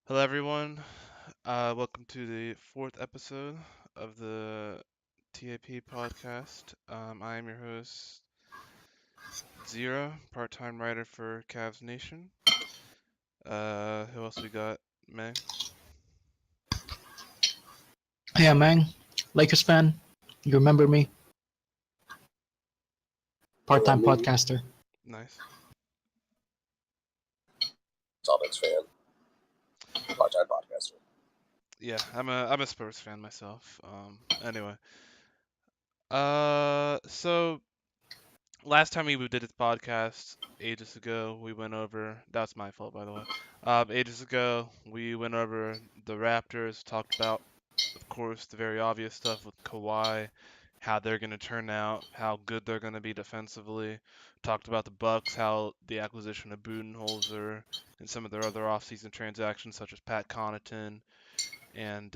Hello, everyone. Welcome to the fourth episode of the TAP podcast. I am your host, Zero, part-time writer for Cavs Nation. Who else we got? Mang? Hey, I'm Mang, Lakers fan. You remember me? Part-time Me, podcaster. Nice. Celtics fan, part-time podcaster. Yeah, I'm a Spurs fan myself. Anyway. So last time we did this podcast ages ago, we went over. That's my fault, by the way. Ages ago, we went over the Raptors, talked about, of course, the very obvious stuff with Kawhi, how they're going to turn out, how good they're going to be defensively. Talked about the Bucks, how the acquisition of Budenholzer and some of their other offseason transactions, such as Pat Connaughton and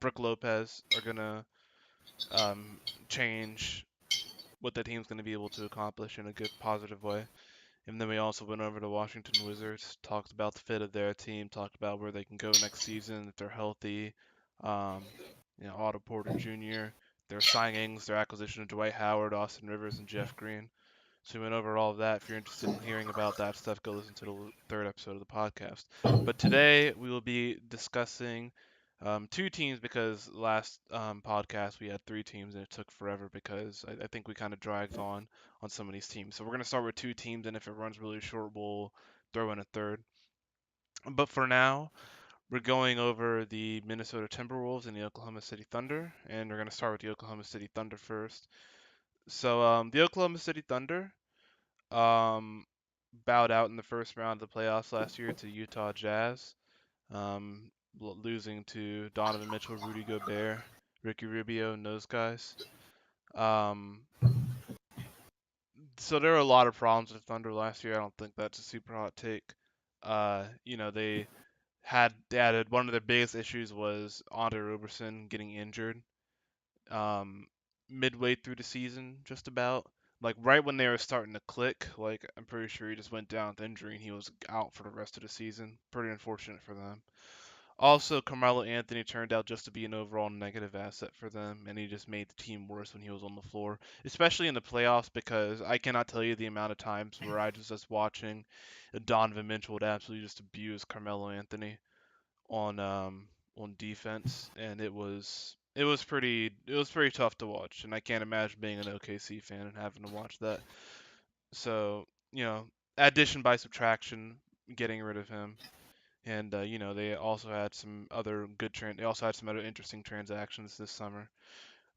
Brook Lopez, are going to change what the team's going to be able to accomplish in a good, positive way. And then we also went over to Washington Wizards, talked about the fit of their team, talked about where they can go next season if they're healthy. Um, Otto Porter Jr., their signings, their acquisition of Dwight Howard, Austin Rivers, and Jeff Green. So we went over all of that. If you're interested in hearing about that stuff, go listen to the third episode of the podcast. But today we will be discussing two teams because last podcast we had three teams and it took forever because I think we kind of dragged on some of these teams. So we're going to start with two teams, and if it runs really short, we'll throw in a third. But for now, we're going over the Minnesota Timberwolves and the Oklahoma City Thunder, and we're going to start with the Oklahoma City Thunder first. So the Oklahoma City Thunder um, bowed out in the first round of the playoffs last year to Utah Jazz, losing to Donovan Mitchell, Rudy Gobert, Ricky Rubio, and those guys. Um, so there were a lot of problems with Thunder last year. I don't think that's a super hot take. They had one of their biggest issues was Andre Roberson getting injured um, midway through the season, just about. Like right when they were starting to click, like I'm pretty sure he just went down with injury and he was out for the rest of the season. Pretty unfortunate for them. Also, Carmelo Anthony turned out just to be an overall negative asset for them, and he just made the team worse when he was on the floor, especially in the playoffs. Because I cannot tell you the amount of times where I was just watching Donovan Mitchell would absolutely just abuse Carmelo Anthony on defense, and it was pretty tough to watch, and I can't imagine being an OKC fan and having to watch that. So addition by subtraction, getting rid of him, and they also had some other they also had some other interesting transactions this summer.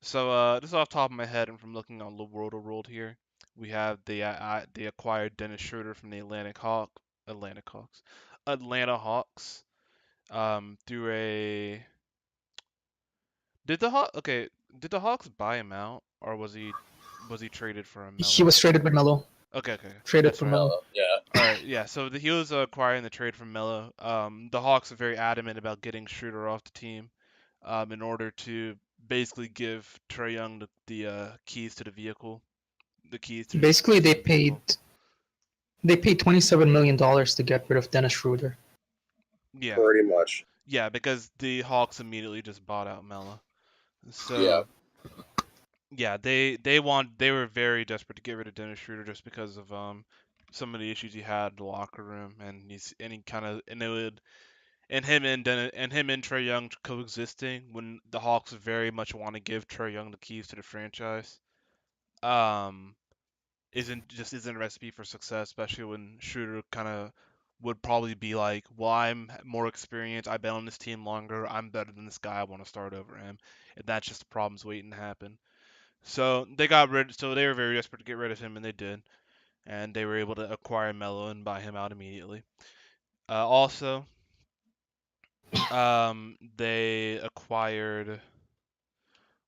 So just off the top of my head and from looking on the World here, we have they acquired Dennis Schroeder from the Atlanta Hawks through a did the Hawks buy him out or was he traded for a He Melo? was traded with Melo. Okay, Traded that's for right. Melo. Yeah. All right, yeah. So he was acquiring the trade from Melo. The Hawks are very adamant about getting Schroeder off the team, in order to basically give Trae Young the keys to the vehicle, the keys to the Basically, they superstar paid vehicle. they paid $27 million to get rid of Dennis Schroeder. Yeah, Pretty much. yeah, because the Hawks immediately just bought out Melo. Yeah. So yeah, they were very desperate to get rid of Dennis Schroeder just because of some of the issues he had in the locker room, and he kind of and it would and him and Trae Young coexisting when the Hawks very much want to give Trae Young the keys to the franchise. Um, isn't a recipe for success, especially when Schroeder kind of would probably be like, well, I'm more experienced, I've been on this team longer, I'm better than this guy, I want to start over him, and that's just the problems waiting to happen. So they were very desperate to get rid of him, and they did, and they were able to acquire Melo and buy him out immediately. Also, they acquired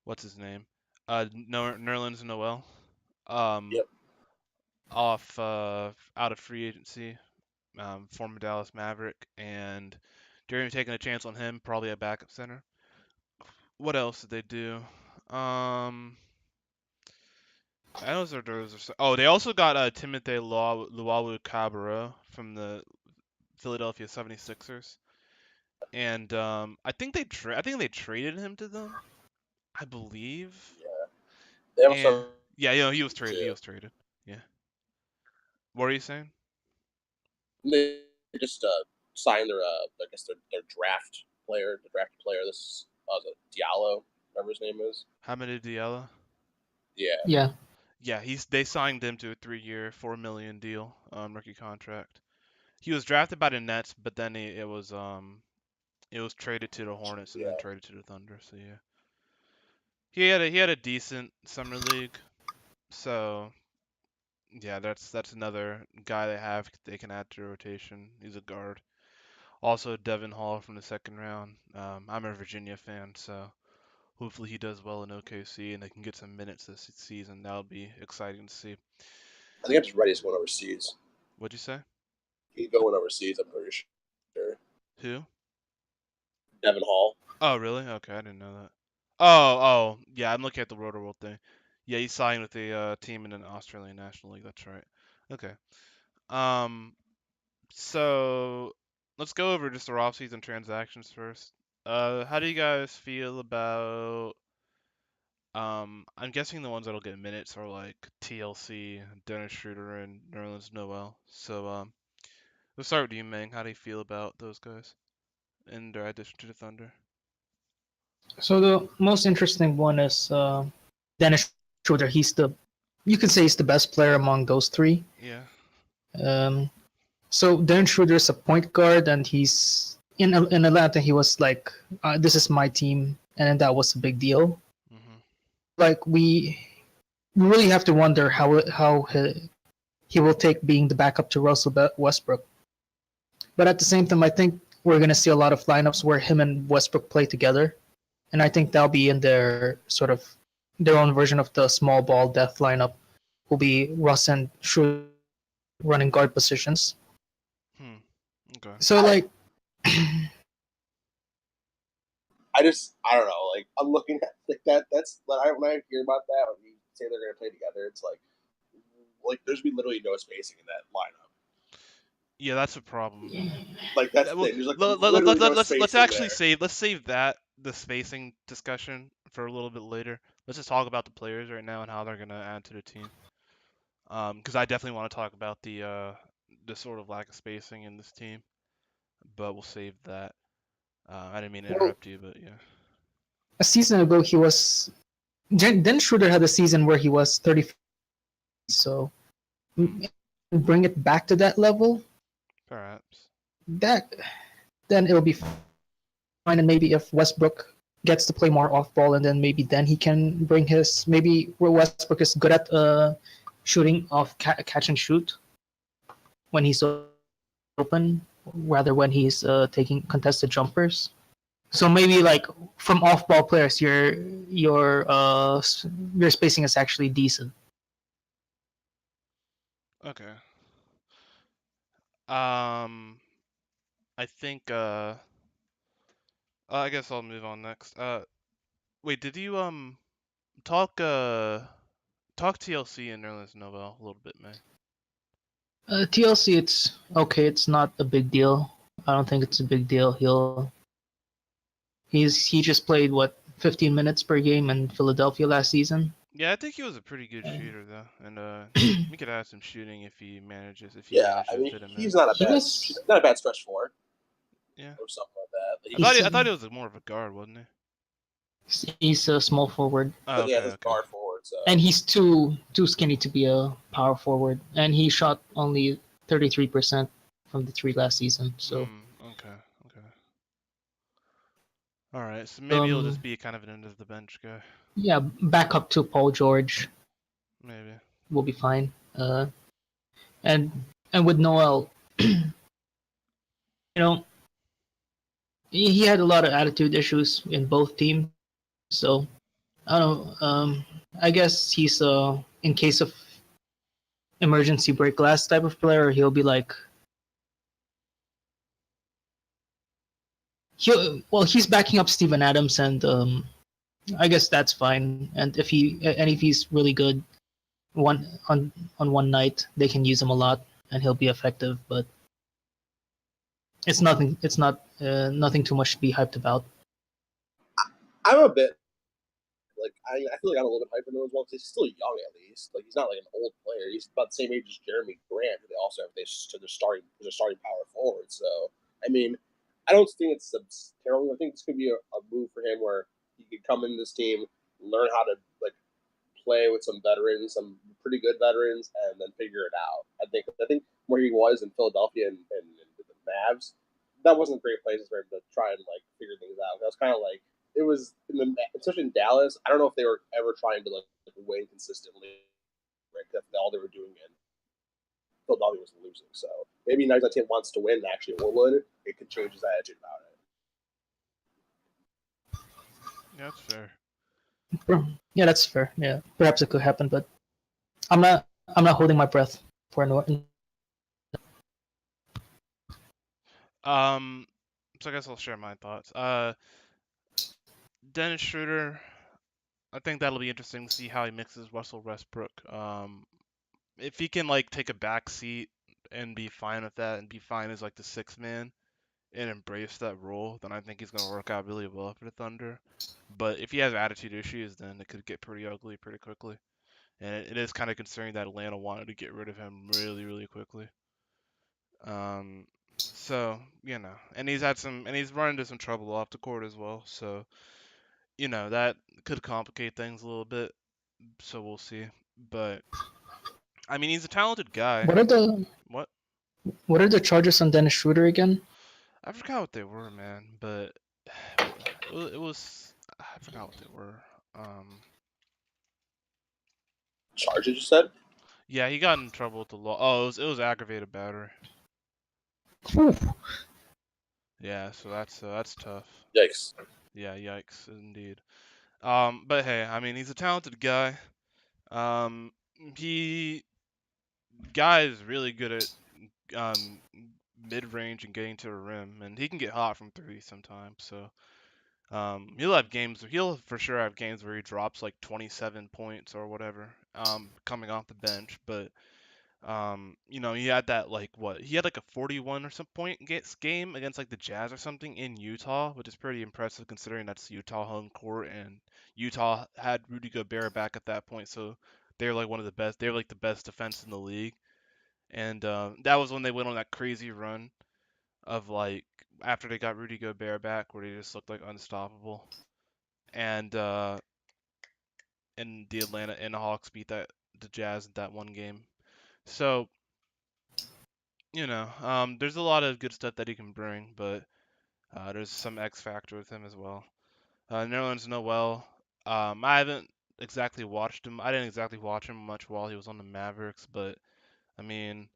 what's his name, Nerlens Noel, um, Yep. off out of free agency, former Dallas Maverick, and they're even taking a chance on him, probably a backup center. What else did they do? Um, I know there was. Oh, they also got Timothy Luawu Cabarro from the Philadelphia 76ers. And I think they traded him to them, I believe. Yeah. They have And some yeah, he was traded. He too. was traded. Yeah. What are you saying? They just signed their I guess their draft player, the drafted player. This was it Diallo, whatever his name is. Hamidou Diallo. Yeah. Yeah. Yeah, they signed him to a 3-year, $4 million deal, rookie contract. He was drafted by the Nets, but then it was traded to the Hornets and then Yeah. traded to the Thunder. So yeah, he had a decent summer league. So yeah, that's another guy they can add to the rotation. He's a guard. Also, Devin Hall from the second round. I'm a Virginia fan, so hopefully he does well in OKC and they can get some minutes this season. That'll be exciting to see. I think I'm just ready to go overseas. What'd you say? He's going overseas, I'm pretty sure. Who? Devin Hall. Oh, really? Okay, I didn't know that. Oh, yeah, I'm looking at the Roto World thing. Yeah, he signed with a team in an Australian National League. That's right. Okay. Um, so let's go over just our off-season transactions first. How do you guys feel about? I'm guessing the ones that'll get minutes are like TLC, Dennis Schroeder, and Nerlens Noel. So, let's start with you, Meng. How do you feel about those guys in their addition to the Thunder? So the most interesting one is Dennis Schroeder. You can say he's the best player among those three. Yeah. Um, so Dennis Schroeder is a point guard, and he's in Atlanta. He was like, "This is my team," and that was a big deal. Mhm. Like we really have to wonder how he will take being the backup to Russell Westbrook. But at the same time, I think we're gonna see a lot of lineups where him and Westbrook play together, and I think that'll be in their sort of their own version of the small ball death lineup. Will be Russ and Schroeder running guard positions. Okay. So like, I don't know. Like I'm looking at like that. That's when I hear about that when you say they're gonna play together. It's like there's be literally no spacing in that lineup. Yeah, that's a problem. Like that's the Well, thing. There's like literally no let's spacing actually there. save the spacing discussion for a little bit later. Let's just talk about the players right now and how they're gonna add to the team. Because I definitely want to talk about the sort of lack of spacing in this team, but we'll save that. I didn't mean to well, interrupt you, but yeah. a season ago he was. Then Schroeder had a season where he was 30. So Hmm, bring it back to that level. perhaps. That then it'll be fine. And maybe if Westbrook gets to play more off ball, and then maybe then he can bring his maybe where Westbrook is good at shooting off catch and shoot when he's open, rather when he's taking contested jumpers. So maybe like from off ball players, your spacing is actually decent. Okay. Um, I think I guess I'll move on next. Wait, did you talk talk TLC and Nerlens Noel a little bit, man? TLC, it's okay. It's not a big deal. I don't think it's a big deal. He just played what 15 minutes per game in Philadelphia last season. Yeah, I think he was a pretty good shooter though, and we could add some shooting if he Yeah, I manages to mean fit him in. he's not a He bad was not a bad stretch four Yeah, or something like that. Like, he's I thought he was more of a guard, wasn't he's a small forward, he? Oh, yeah, okay, this okay. guard forward. So and he's too skinny to be a power forward. And he shot only 33% from the three last season. So Okay, okay. All right, so maybe he'll um just be kind of an end of the bench guy. yeah, back up to Paul George Maybe. will be fine. And with Noel, you know, he had a lot of attitude issues in both teams. So I don't know. I guess he's in case of emergency break glass type of player. He'll be like he's backing up Steven Adams, and I guess that's fine. And if he's really good on one night, they can use him a lot, and he'll be effective. But It's nothing. It's not nothing too much to be hyped about. I'm a bit like I feel like I'm a little bit hyper as well because he's still young at least. Like he's not like an old player. He's about the same age as Jeremy Grant, who they also have to their starting power forward. So I mean, I don't think it's terrible. I think this could be a move for him where he could come in this team, learn how to like play with some veterans, some pretty good veterans, and then figure it out. I think where he was in Philadelphia and the Mavs, that wasn't great places for him to try and like figure things out. That was kind of like it was in the especially in Dallas. I don't know if they were ever trying to like win consistently, right? That's all they were doing in Philadelphia was losing. So maybe now that team wants to win and actually will win, it could change his attitude about it. Yeah, that's fair. Yeah, that's fair. Yeah, perhaps it could happen, but I'm not. I'm not holding my breath for an. So I guess I'll share my thoughts. Dennis Schroeder, I think that'll be interesting to see how he mixes Russell Westbrook. If he can like take a back seat and be fine with that and be fine as like the sixth man and embrace that role, then I think he's gonna work out really well for the Thunder. But if he has attitude issues, then it could get pretty ugly pretty quickly. And it is kind of concerning that Atlanta wanted to get rid of him really, really quickly. Um, so and he's run into some trouble off the court as well. So that could complicate things a little bit. So we'll see. But I mean, he's a talented guy. What are the What? What are the charges on Dennis Schroeder again? I forgot what they were, man. But it was I forgot what they were. Charges, you said? Yeah, he got in trouble with the law. Oh, it was aggravated battery. Whew. Yeah, so that's tough. Yikes. Yeah, yikes, indeed. But hey, I mean, he's a talented guy. Um, he guy is really good at mid-range and getting to the rim, and he can get hot from three sometimes. So he'll for sure have games where he drops like 27 points or whatever, coming off the bench. But he had that he had like a 41 or some point game against like the Jazz or something in Utah, which is pretty impressive considering that's Utah home court and Utah had Rudy Gobert back at that point, so they're like one of the best. They're like the best defense in the league, and that was when they went on that crazy run of like after they got Rudy Gobert back, where they just looked like unstoppable, and the Hawks beat the Jazz in that one game. So there's a lot of good stuff that he can bring, but there's some X factor with him as well. Nerlens Noel, I haven't exactly watched him. I didn't exactly watch him much while he was on the Mavericks, but I mean,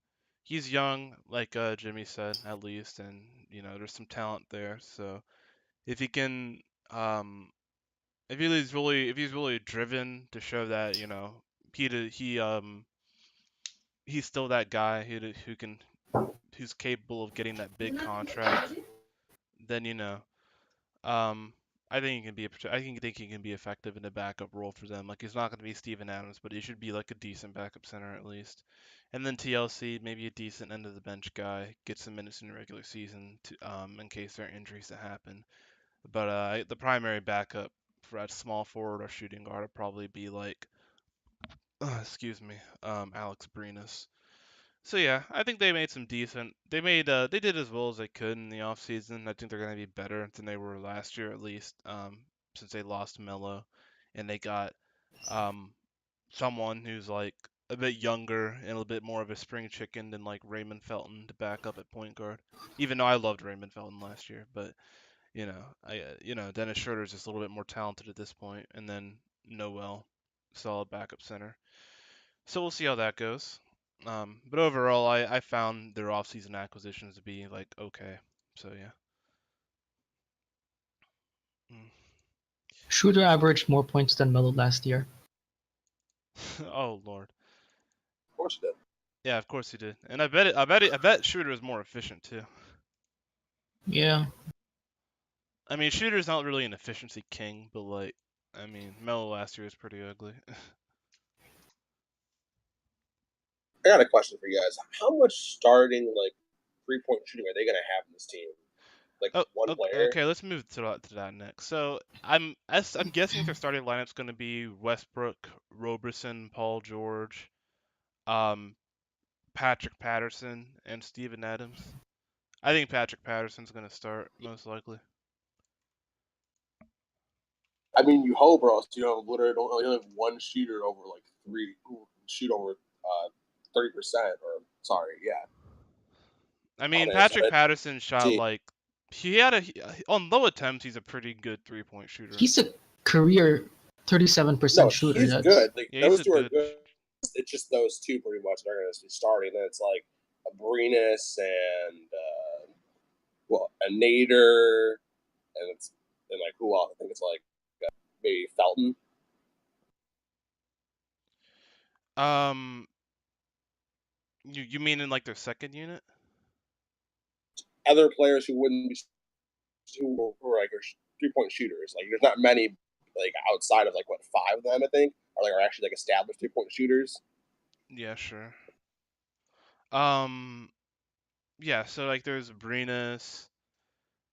he's young, like Jimmy said, at least, and there's some talent there. So if he can, if he's really driven to show that he's still that guy who's capable of getting that big contract, then um, I think he can be effective in a backup role for them. Like he's not going to be Steven Adams, but he should be like a decent backup center at least. And then TLC, maybe a decent end of the bench guy, get some minutes in the regular season in case there are injuries that happen. But the primary backup for that small forward or shooting guard would probably be like, excuse me, Alex Brenus. So yeah, I think they made some decent. They did as well as they could in the offseason. I think they're gonna be better than they were last year at least. Since they lost Melo, and they got um someone who's like a bit younger and a little bit more of a spring chicken than like Raymond Felton to back up at point guard. Even though I loved Raymond Felton last year, but Dennis Schroeder's just a little bit more talented at this point, and then Noel, solid backup center. So we'll see how that goes. But overall, I found their offseason acquisitions to be like okay. So yeah. Mm. Schroeder averaged more points than Melo last year. Oh Lord. Of course he did. Yeah, of course he did. And I bet Shooter is more efficient too. Yeah. I mean, Shooter's not really an efficiency king, but like, I mean, Melo last year was pretty ugly. I got a question for you guys. How much starting like 3-point shooting are they going to have in this team? Like Oh, one player? okay. Let's move to that next. So I'm guessing their starting lineup's going to be Westbrook, Roberson, Paul George, um, Patrick Patterson, and Steven Adams. I think Patrick Patterson's going to start most likely. I mean, you hope, or else you only have one shooter over like three who shoot over 30%. Or sorry, yeah. I mean, Honest, Patrick but Patterson shot see, like he had on low attempts. He's a pretty good 3-point shooter. He's a career 37% no, shooter. he's good. Like Yeah, he's those a two are good. good. It's just those two pretty much that are going to be starting. Then it's like a Brenus and a Nader, and like who else? I think it's like maybe Felton. You mean in like their second unit? Other players who wouldn't be who are like 3-point shooters. Like there's not many like outside of like what 5 of them I think are actually like established 3-point shooters. Yeah, sure. Yeah. So like there's Brenus.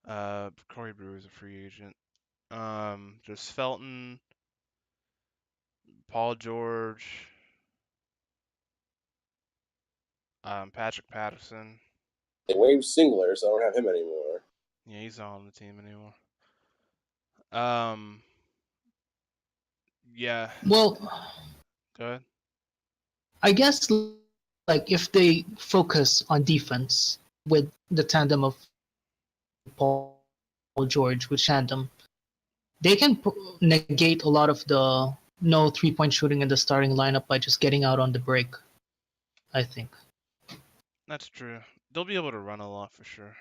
Corey Brewer's a free agent. There's Felton, Paul George, Patrick Patterson. They waived Singler, so I don't have him anymore. Yeah, he's not on the team anymore. Um, yeah. Well, Go ahead. I guess like if they focus on defense with the tandem of Paul George with tandem, they can negate a lot of the no 3-point shooting in the starting lineup by just getting out on the break. I think. That's true. They'll be able to run a lot for sure.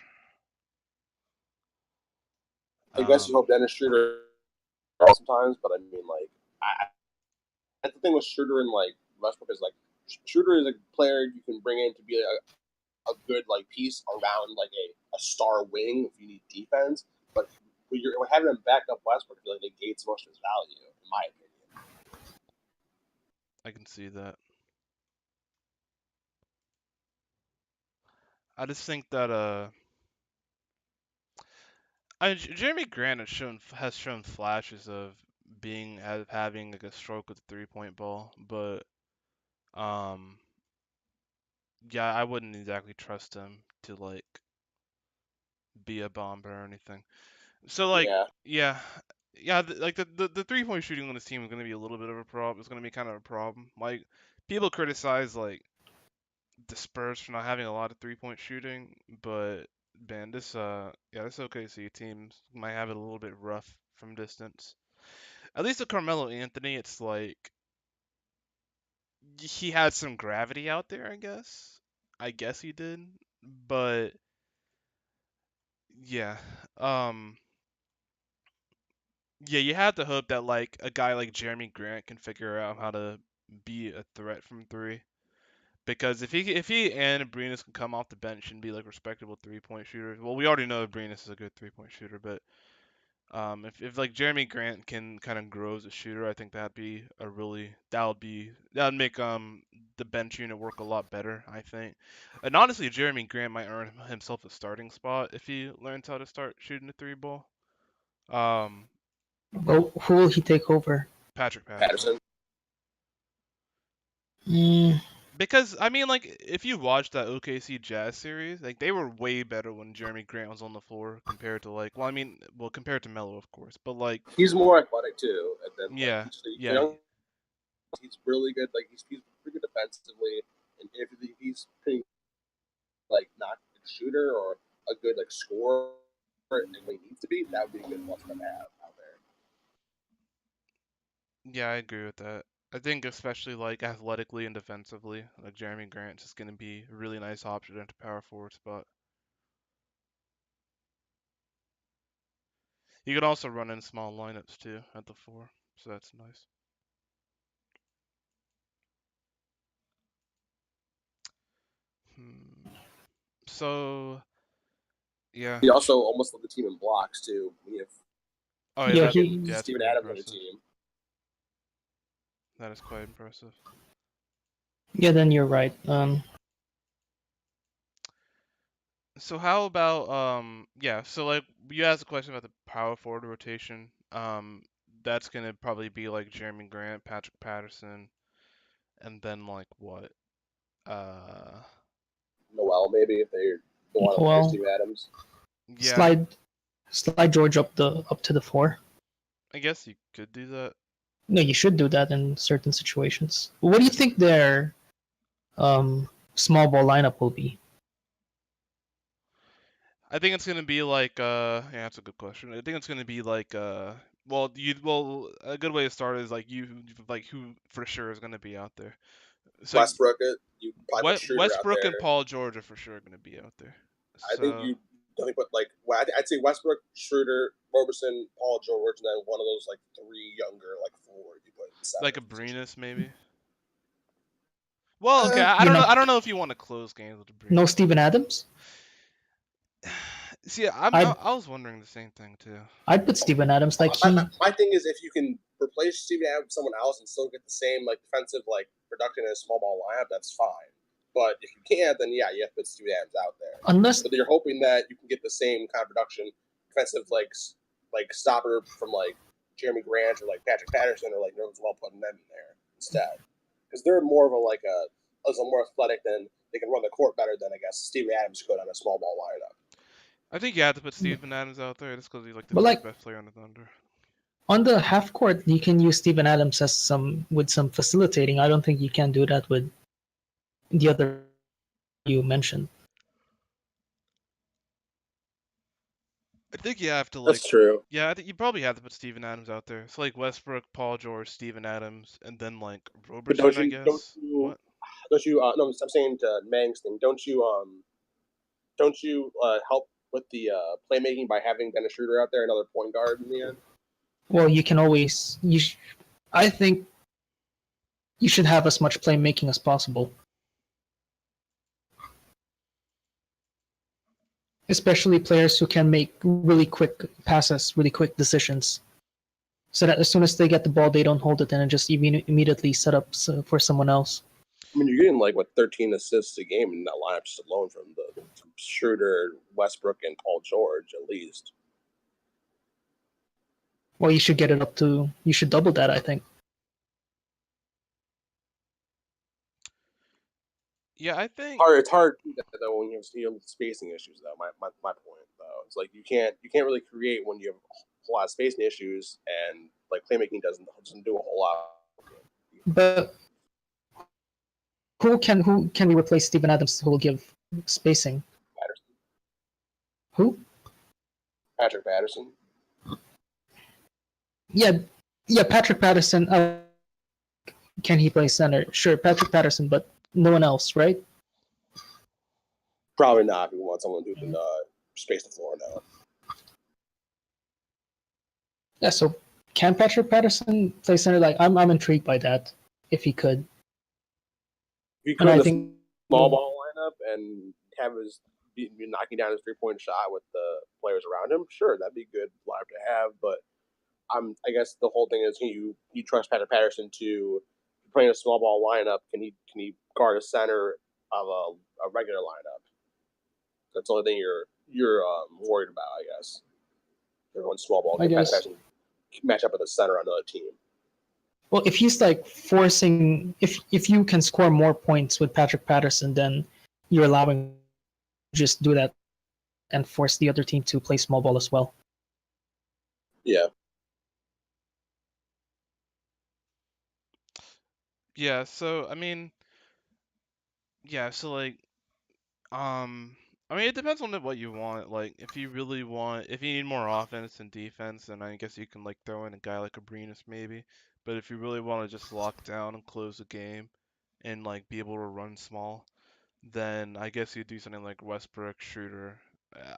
I guess you hope Dennis Schroeder sometimes, but I mean like that's the thing with Schroeder and like Westbrook is like Schroeder is a player you can bring in to be a good like piece around like a star wing if you need defense, but when you're having him back up Westbrook, I feel like negates most of his value, in my opinion. I can see that. I just think that Jeremy Grant has shown flashes of having like a stroke with the 3-point ball, but um yeah, I wouldn't exactly trust him to like be a bomber or anything. So like Yeah. like the 3-point shooting on this team is going to be a little bit of a problem. It's going to be kind of a problem. Like people criticize like the Spurs for not having a lot of 3-point shooting, but man, this OKC team might have it a little bit rough from distance. At least with Carmelo Anthony, it's like he had some gravity out there, I guess. I guess he did, but yeah, um, yeah, you have to hope that like a guy like Jeremy Grant can figure out how to be a threat from 3. Because if he and Abrinas can come off the bench and be like respectable 3-point shooters, well, we already know Abrinas is a good 3-point shooter, but if like Jeremy Grant can kind of grow as a shooter, I think that would make the bench unit work a lot better, I think. And honestly, Jeremy Grant might earn himself a starting spot if he learns how to start shooting the 3 ball. Well, who will he take over? Patrick Patterson. Patterson. Because I mean, like, if you watch that OKC Jazz series, like they were way better when Jeremy Grant was on the floor compared to like, compared to Melo, of course, but like he's more athletic too, and then yeah, like, yeah, he's really good. Like he's pretty good defensively, and if he's pretty like not a good shooter or a good like scorer, and he needs to be, that would be a good plus to have out there. yeah, I agree with that. I think especially like athletically and defensively, like Jeremy Grant's is gonna be a really nice option at the power forward spot. You can also run in small lineups too at the 4, so that's nice. So yeah. He also almost led the team in blocks too. Oh Yeah, that's Steven pretty Adams on the impressive. team. That is quite impressive. Yeah, then you're right. So how about yeah, so like you asked a question about the power forward rotation. That's gonna probably be like Jeremy Grant, Patrick Patterson, and then like what? Uh Noel, maybe if they want to play Well, Steve Adams. yeah, slide George up to the 4. I guess you could do that. No, you should do that in certain situations. What do you think their small ball lineup will be? I think it's gonna be like yeah, that's a good question. I think it's gonna be like well a good way to start is like you like who for sure is gonna be out there. So like Westbrook, you probably put Schroeder out Westbrook and there. Paul George are for sure gonna be out there. I think So you definitely put like I'd say Westbrook, Schroeder, Roberson, Paul George, and then one of those like three younger like forward you put in the like center a position. Brenus maybe. Well, okay, I You don't know. know, I don't know if you want to close games with no Brenus. Steven Adams. See, I'd I was wondering the same thing too. I'd put Steven Adams like My thing is if you can replace Steven Adams with someone else and still get the same like defensive like production in a small ball lineup, that's fine. But if you can't, then yeah, you have to put Steven Adams out there. unless But you're hoping that you can get the same kind of production, defensive like stopper from like Jeremy Grant or like Patrick Patterson or like Nerlens well putting them in there instead, because they're more of a like a more athletic than they can run the court better than I guess Steven Adams could on a small ball lineup. I think you have to put Steven Adams out there just because he's like the but third like best player on the Thunder. on the half court, you can use Steven Adams as some facilitating. I don't think you can do that with the other you mentioned. I think you have to like, That's true. yeah, I think you probably have to put Steven Adams out there. So like Westbrook, Paul George, Steven Adams, and then like But Roberson, I guess. What? don't you no I'm saying to Mang's thing, don't you help with the playmaking by having Dennis Schroeder out there, another point guard in the end? Well, you can always I think you should have as much playmaking as possible. Especially players who can make really quick passes, really quick decisions. So that as soon as they get the ball, they don't hold it and just immediately set up for someone else. I mean, you're getting like what 13 assists a game in that lineup just alone from Schroeder, Westbrook, and Paul George at least. Well, you should get it up to. You should double that, I think. Yeah, I think. It's hard to do that though when you have spacing issues though. My point though, it's like you can't really create when you have a whole lot of spacing issues and like playmaking doesn't do a whole lot. But who can we replace Steven Adams who will give spacing? Patterson. Who? Patrick Patterson. Yeah, Patrick Patterson. Can he play center? Sure, Patrick Patterson, but no one else, right? Probably not if you want someone who can space the floor now. Yeah, so can Patrick Patterson play center? Like, I'm intrigued by that. If he could, If you and could I in think a small ball lineup and have his be knocking down his 3-point shot with the players around him, sure, that'd be a good lineup to have. But I guess the whole thing is you trust Patrick Patterson to play in a small ball lineup. Can he guard a center of a regular lineup? That's the only thing you're worried about, I guess. Everyone's small ball. I Can Patrick guess. Patterson match up with a center on another team? Well, if he's like forcing, if you can score more points with Patrick Patterson, then you're allowing just do that and force the other team to play small ball as well. Yeah. Yeah. So I mean, yeah. So like, I mean, it depends on what you want. Like, if you really want, if you need more offense and defense, then I guess you can like throw in a guy like a Brenus maybe. But if you really want to just lock down and close the game, and like be able to run small, then I guess you do something like Westbrook Shooter.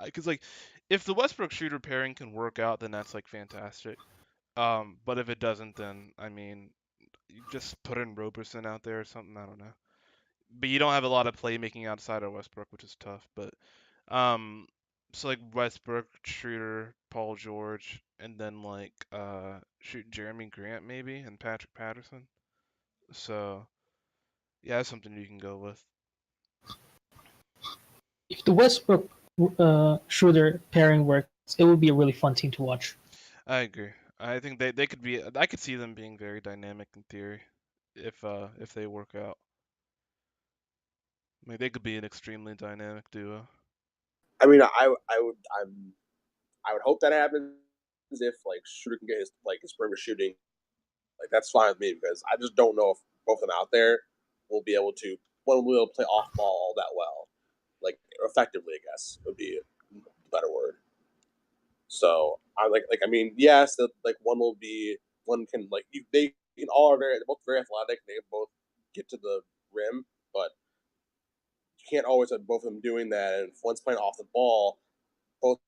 Because like, if the Westbrook Shooter pairing can work out, then that's like fantastic. But if it doesn't, then I mean, you just put in Roberson out there or something. I don't know. But you don't have a lot of playmaking outside of Westbrook, which is tough. But um, so like Westbrook, Schroeder, Paul George, and then like shoot Jeremy Grant maybe and Patrick Patterson. So yeah, that's something you can go with. If the Westbrook Schroeder pairing works, it would be a really fun team to watch. I agree. I think they could be. I could see them being very dynamic in theory, if they work out. I mean, they could be an extremely dynamic duo. I mean, I would hope that happens if like Shooter can get his perimeter shooting. Like that's fine with me because I just don't know if both of them out there will be able to one will be able to play off ball all that well, like effectively. I guess would be a better word. So I like I mean yes, like one can like they can all are very both very athletic. They can both get to the rim, but you can't always have both of them doing that. And if one's playing off the ball, both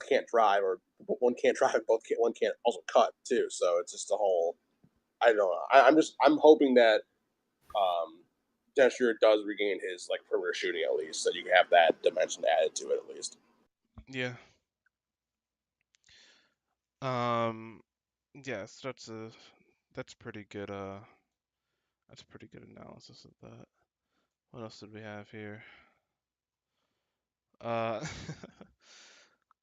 can't drive, or one can't drive, one can't also cut too. So it's just a whole. I don't know. I'm hoping that Dennis Schroeder does regain his like perimeter shooting at least, so you can have that dimension added to it at least. Yeah. Um. Yes, that's pretty good. That's pretty good analysis of that. What else did we have here? Uh.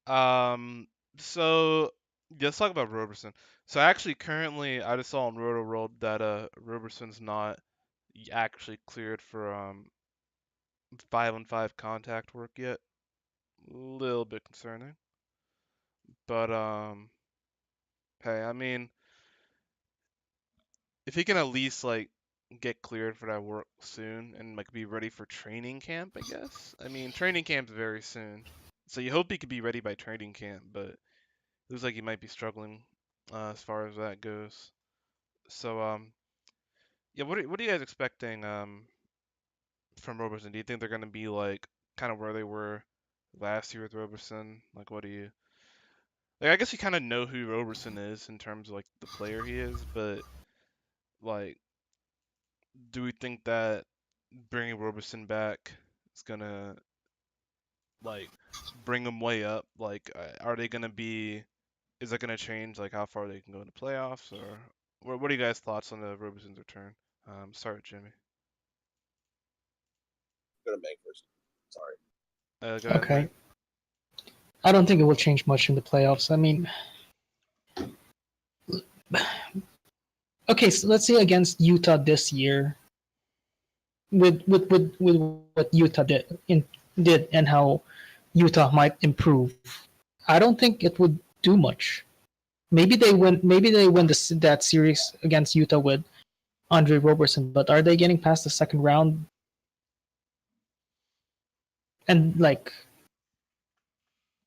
um. So yeah, let's talk about Roberson. So actually, currently, I just saw on Roto World that Roberson's not actually cleared for 5-on-5 contact work yet. A little bit concerning. But hey, I mean, if he can at least like get cleared for that work soon and like be ready for training camp, I guess. I mean, training camp's very soon, so you hope he could be ready by training camp, but it looks like he might be struggling as far as that goes. So yeah, what are you guys expecting from Roberson? Do you think they're gonna be like kind of where they were last year with Roberson? Like, what do you like? I guess you kind of know who Roberson is in terms of like the player he is, but like, do we think that bringing Roberson back is gonna like bring them way up? Like, are they gonna be? Is that gonna change like how far they can go in the playoffs, or what are you guys' thoughts on the Roberson's return? Start with Jimmy. I'm gonna make first. Sorry. Go ahead, Okay. Mike. I don't think it will change much in the playoffs. I mean, okay, so let's say against Utah this year, with what Utah did and how Utah might improve, I don't think it would do much. Maybe they win. Maybe they win that series against Utah with Andre Roberson. But are they getting past the second round? And like,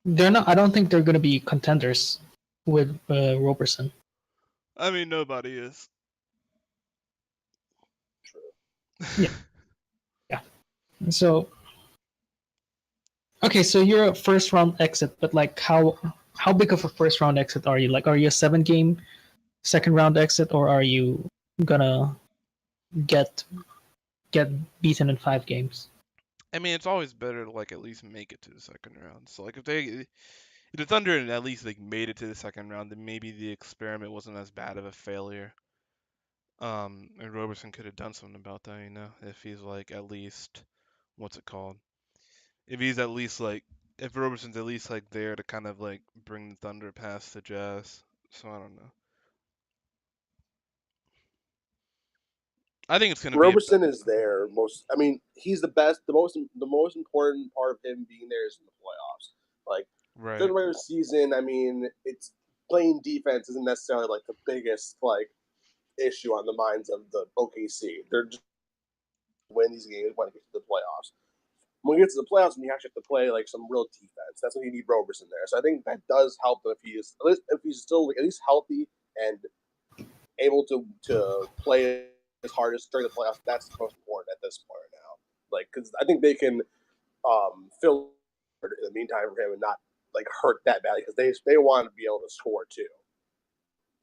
they're not. I don't think they're going to be contenders with Roberson. I mean, nobody is. Yeah. Yeah. So okay, so you're a first round exit, but like how big of a first round exit are you? Like, are you a 7 game second round exit, or are you gonna get get beaten in 5 games? I mean, it's always better to like at least make it to the second round. So like if the Thunder had at least like made it to the second round, then maybe the experiment wasn't as bad of a failure. And Roberson could have done something about that, if he's like at least what's it called? If he's at least like if Roberson's at least like there to kind of like bring the Thunder past the Jazz. So I don't know. I think it's gonna be a Roberson is there most. I mean, he's the best. The most important part of him being there is in the playoffs. Like during right. the regular season, I mean, it's playing defense isn't necessarily like the biggest like issue on the minds of the OKC. They're just win these games when it gets to the playoffs. When we get to the playoffs, when you actually have to play like some real defense, that's when you need Roberson there. So I think that does help him if he's still like, at least healthy and able to play his hardest during the playoffs. That's the most important at this point right now. Like because I think they can fill in the meantime for him and not like hurt that badly because they want to be able to score too.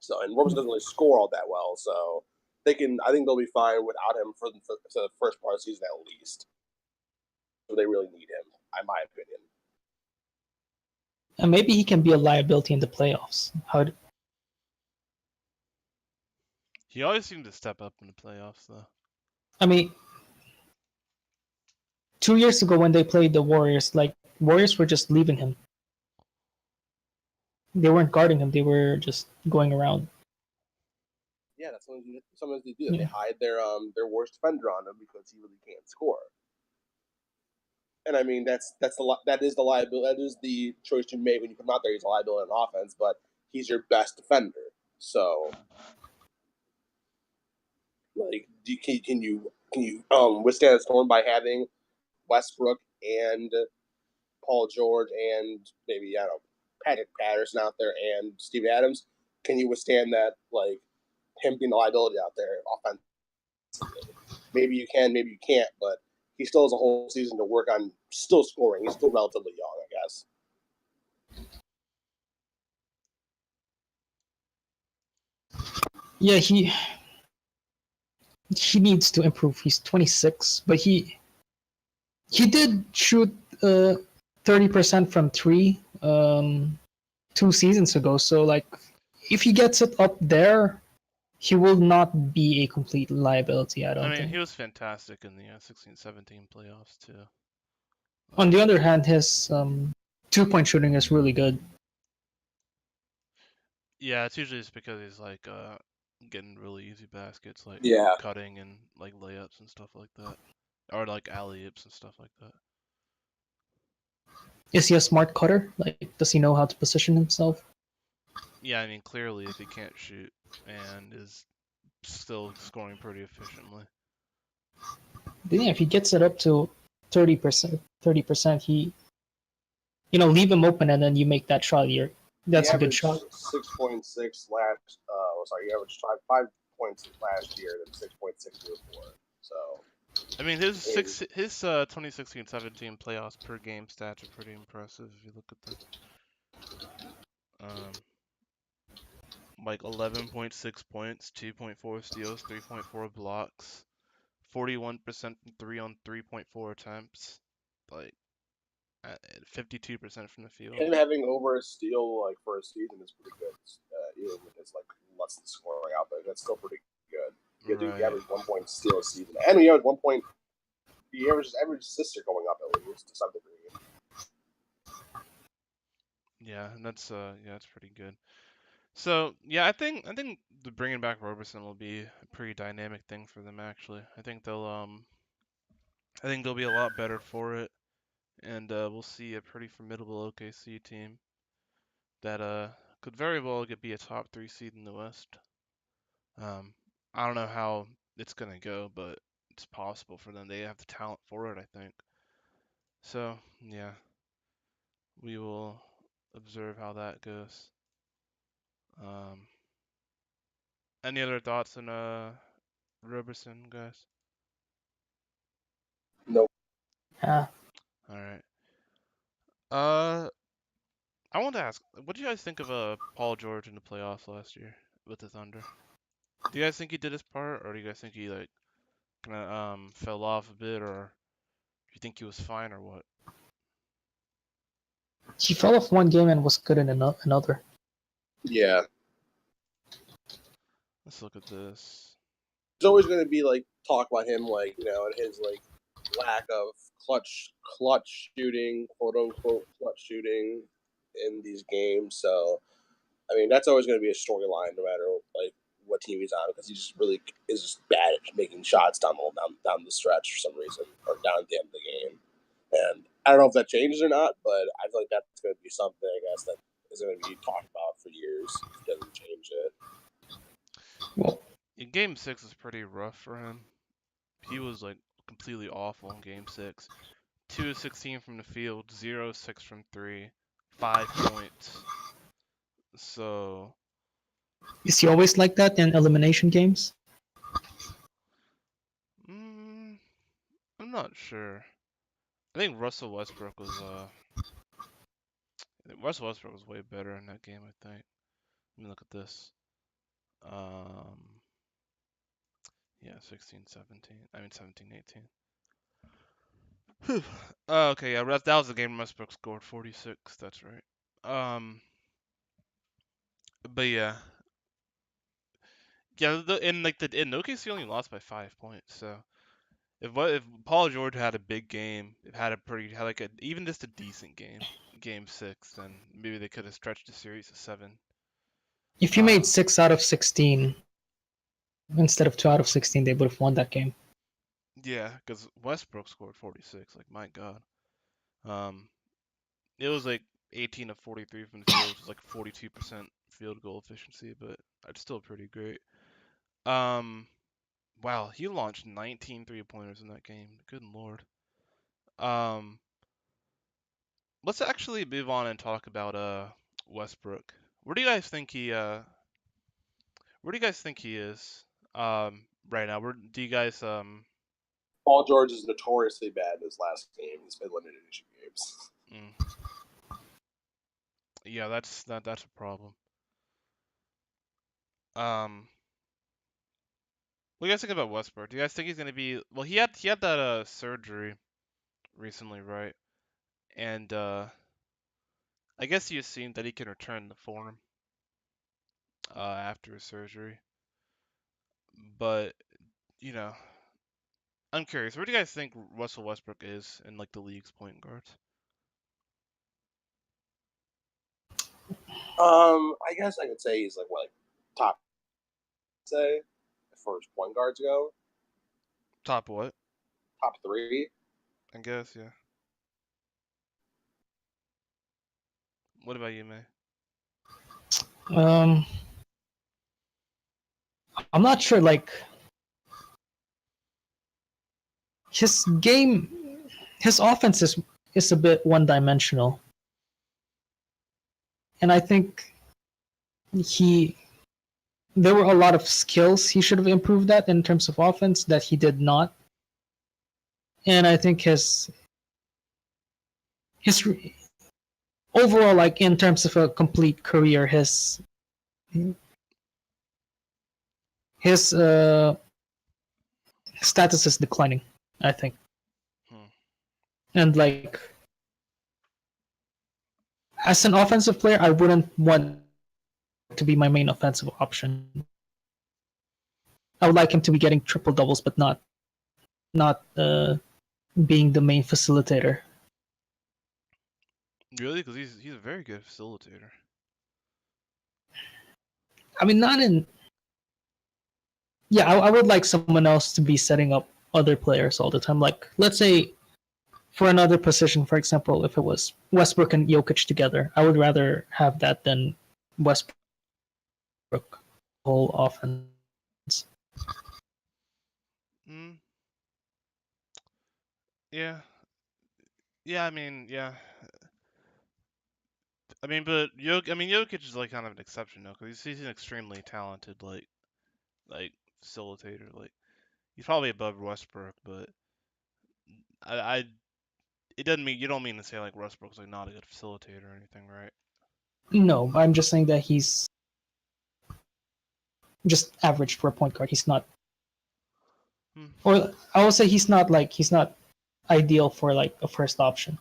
So and Roberson doesn't really score all that well, so they can. I think they'll be fine without him for the first part of the season at least. So they really need him, in my opinion. And maybe he can be a liability in the playoffs. He always seemed to step up in the playoffs though. I mean, 2 years ago when they played the Warriors, like Warriors were just leaving him. They weren't guarding him. They were just going around. Yeah, that's sometimes they do. They Yeah. hide their worst defender on him because he really can't score. And I mean that is the liability. That is the choice you make when you put him out there. He's a liability on offense, but he's your best defender. So, like, can you withstand a storm by having Westbrook and Paul George and maybe I don't know Patrick Patterson out there and Steve Adams? Can you withstand that? Like him being a liability out there offensively? Maybe you can, maybe you can't, but he still has a whole season to work on still scoring. He's still relatively young, I guess. Yeah, he needs to improve. He's 26, but he did shoot 30% from three 2 seasons ago. So like, if he gets it up there, he will not be a complete liability. I I don't mean, think. he was fantastic in the 16-17 playoffs too. On the other hand, his 2-point shooting is really good. Yeah, it's usually just because he's like getting really easy baskets, like Yeah. cutting and like layups and stuff like that, or like alley oops and stuff like that. Is he a smart cutter? Like, does he know how to position himself? Yeah, I mean, clearly if he can't shoot and is still scoring pretty efficiently. But yeah, if he gets it up to 30%, he, leave him open and then you make that shot. That's a good shot. 6.6 last. He averaged 5 points last year, then 6.6 year before. So. I mean, his 2016-17 playoffs per game stats are pretty impressive if you look at them. Like 11.6 points, 2.4 steals, 3.4 blocks, 41% from 3 on 3.4 attempts, like 52% from the field. Him having over a steal like for a season is pretty good, even with his like less than scoring out there. That's still pretty good. He averaged 1 point steal a season, and he had 1 point. He average assists are going up at least to some degree. Yeah, and that's pretty good. So yeah, I think the bringing back Roberson will be a pretty dynamic thing for them. Actually, I think they'll be a lot better for it, and we'll see a pretty formidable OKC team that could very well be a top 3 seed in the West. I don't know how it's gonna go, but it's possible for them. They have the talent for it, I think. So yeah, we will observe how that goes. Any other thoughts on Roberson, guys? Nope. Yeah. All right. I want to ask, what do you guys think of Paul George in the playoffs last year with the Thunder? Do you guys think he did his part, or do you guys think he like kind of fell off a bit, or do you think he was fine, or what? He fell off one game and was good in another. Yeah. Let's look at this. There's always going to be like talk about him, like and his like lack of clutch shooting, quote unquote clutch shooting in these games. So I mean, that's always going to be a storyline, no matter like what team he's on, because he just really is just bad at making shots down the stretch for some reason, or down at the end of the game. And I don't know if that changes or not, but I feel like that's going to be something, I guess, that is going to be talked about for years if he doesn't change it. Well, In Game 6 was pretty rough for him. He was like completely awful in Game 6. 2 of 16 from the field, 0 of 6 from 3, 5 points. So is he always like that in elimination games? I'm not sure. I think Russell Westbrook was way better in that game, I think. Let me look at this. Yeah, 16, 17. I mean 17, 18. Whew. Okay, yeah, that was the game Westbrook scored 46. That's right. But yeah, in OKC only lost by 5 points, so If Paul George had a big game, even just a decent game 6, then maybe they could have stretched the series to 7. If you made 6 out of 16 instead of 2 out of 16, they would have won that game. Yeah, because Westbrook scored 46. Like, my God. It was like 18 of 43 from the field, which is like 42% field goal efficiency, but it's still pretty great. Wow, he launched 19 3-pointers in that game. Good lord. Let's actually move on and talk about Westbrook. Where do you guys think he is right now? Where do you guys Paul George is notoriously bad in his last game. He's been limited in 2 games. Yeah, that's a problem. What do you guys think about Westbrook? Do you guys think he's gonna be? Well, he had that surgery recently, right? And I guess you assume that he can return to form after his surgery. But you know, I'm curious. Where do you guys think Russell Westbrook is in like the league's point guards? I guess I could say he's like top, say, as far as point guards go. Top what? Top 3. I guess, yeah. What about you, May? I'm not sure. Like his game, his offense is a bit one-dimensional, and I think he there were a lot of skills he should have improved at in terms of offense that he did not. And I think his overall, like in terms of a complete career, his status is declining, I think. And like as an offensive player, I wouldn't want to be my main offensive option. I would like him to be getting triple doubles, but not being the main facilitator. Really? Because he's a very good facilitator. I mean, not in. Yeah, I would like someone else to be setting up other players all the time. Like, let's say for another position, for example, if it was Westbrook and Jokic together, I would rather have that than Westbrook whole offense. Yeah. Yeah, I mean, yeah. I mean, but Jokic is like kind of an exception though, because he's an extremely talented like facilitator. Like he's probably above Westbrook, but I it doesn't mean you don't mean to say like Westbrook's like not a good facilitator or anything, right? No, I'm just saying that he's just average for a point guard. He's not, or I will say he's not ideal for like a first option.